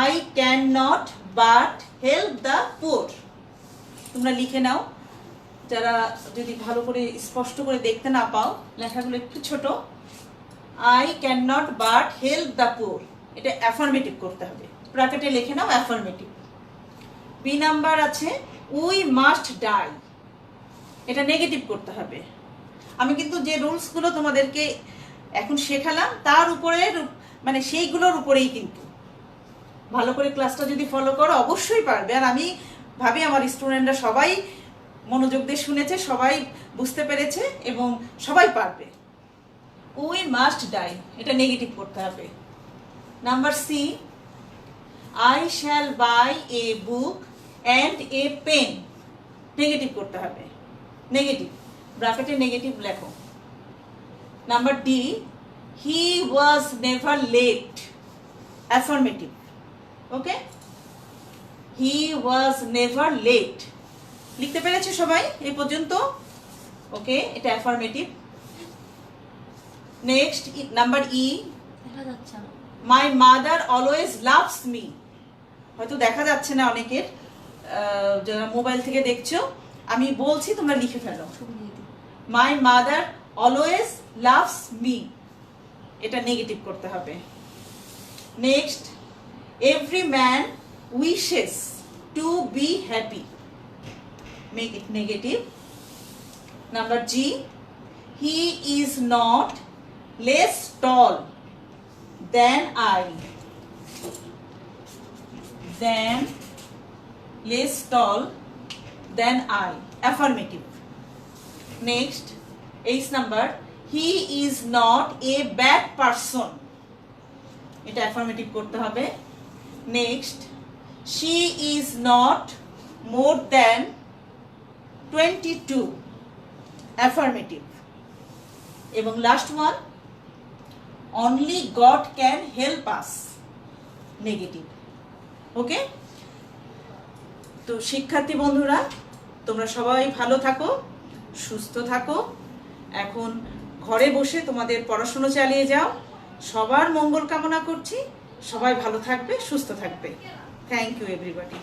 I can not but help the poor. তোমরা লিখে নাও, যারা যদি ভালো করে স্পষ্ট করে দেখতে না পাও, লেখাগুলো একটু ছোট। I can not but help the poor, এটা অ্যাফার্মেটিভ করতে হবে, ব্র্যাকেটে লিখে নাও অ্যাফার্মেটিভ। বি নাম্বার আছে উই মাস্ট ডাই, এটা নেগেটিভ করতে হবে। আমি কিন্তু যে রুলসগুলো তোমাদেরকে এখন শেখালাম তার উপরে, মানে সেইগুলোর উপরেই কিন্তু ভালো করে ক্লাসটা যদি ফলো করো অবশ্যই পারবে। আর আমি ভাবি আমার স্টুডেন্টরা সবাই মনোযোগ দিয়ে শুনেছে, সবাই বুঝতে পেরেছে এবং সবাই পারবে। উই মাস্ট ডাই, এটা নেগেটিভ করতে হবে। Number C I shall buy a book and a pen, negative করতে হবে, নেগেটিভ, ব্র্যাকেটে নেগেটিভ লেখো। Number D he was never late, affirmative. Okay, he was never late, লিখতে পেরেছে সবাই এই পর্যন্ত? ওকে, এটা অ্যাফার্মেটিভ। নেক্সট নাম্বার ই দেখা যাচ্ছে না। মাই মাদার অলওয়েজ লাভস মি, হয়তো দেখা যাচ্ছে না অনেকের, যারা মোবাইল থেকে দেখছো, আমি বলছি তোমরা লিখে ফেলো। ছবি দিয়ে দিই। My mother always loves me, এটা নেগেটিভ করতে হবে। Next every man wishes to be happy, make it negative. Number G he is not less tall than I, than less tall than I, affirmative. Next, 8 number, he is not a bad person, এটা affirmative করতে হবে। Next, she is not more than 22, affirmative. এবং last one, only God can help us, negative. Okay? তো শিক্ষার্থী বন্ধুরা, তোমরা সবাই ভালো থাকো, সুস্থ থাকো। এখন ঘরে বসে তোমাদের পড়াশোনা চালিয়ে যাও। সবার মঙ্গল কামনা করছি, সবাই ভালো থাকবে, সুস্থ থাকবে। Thank you everybody.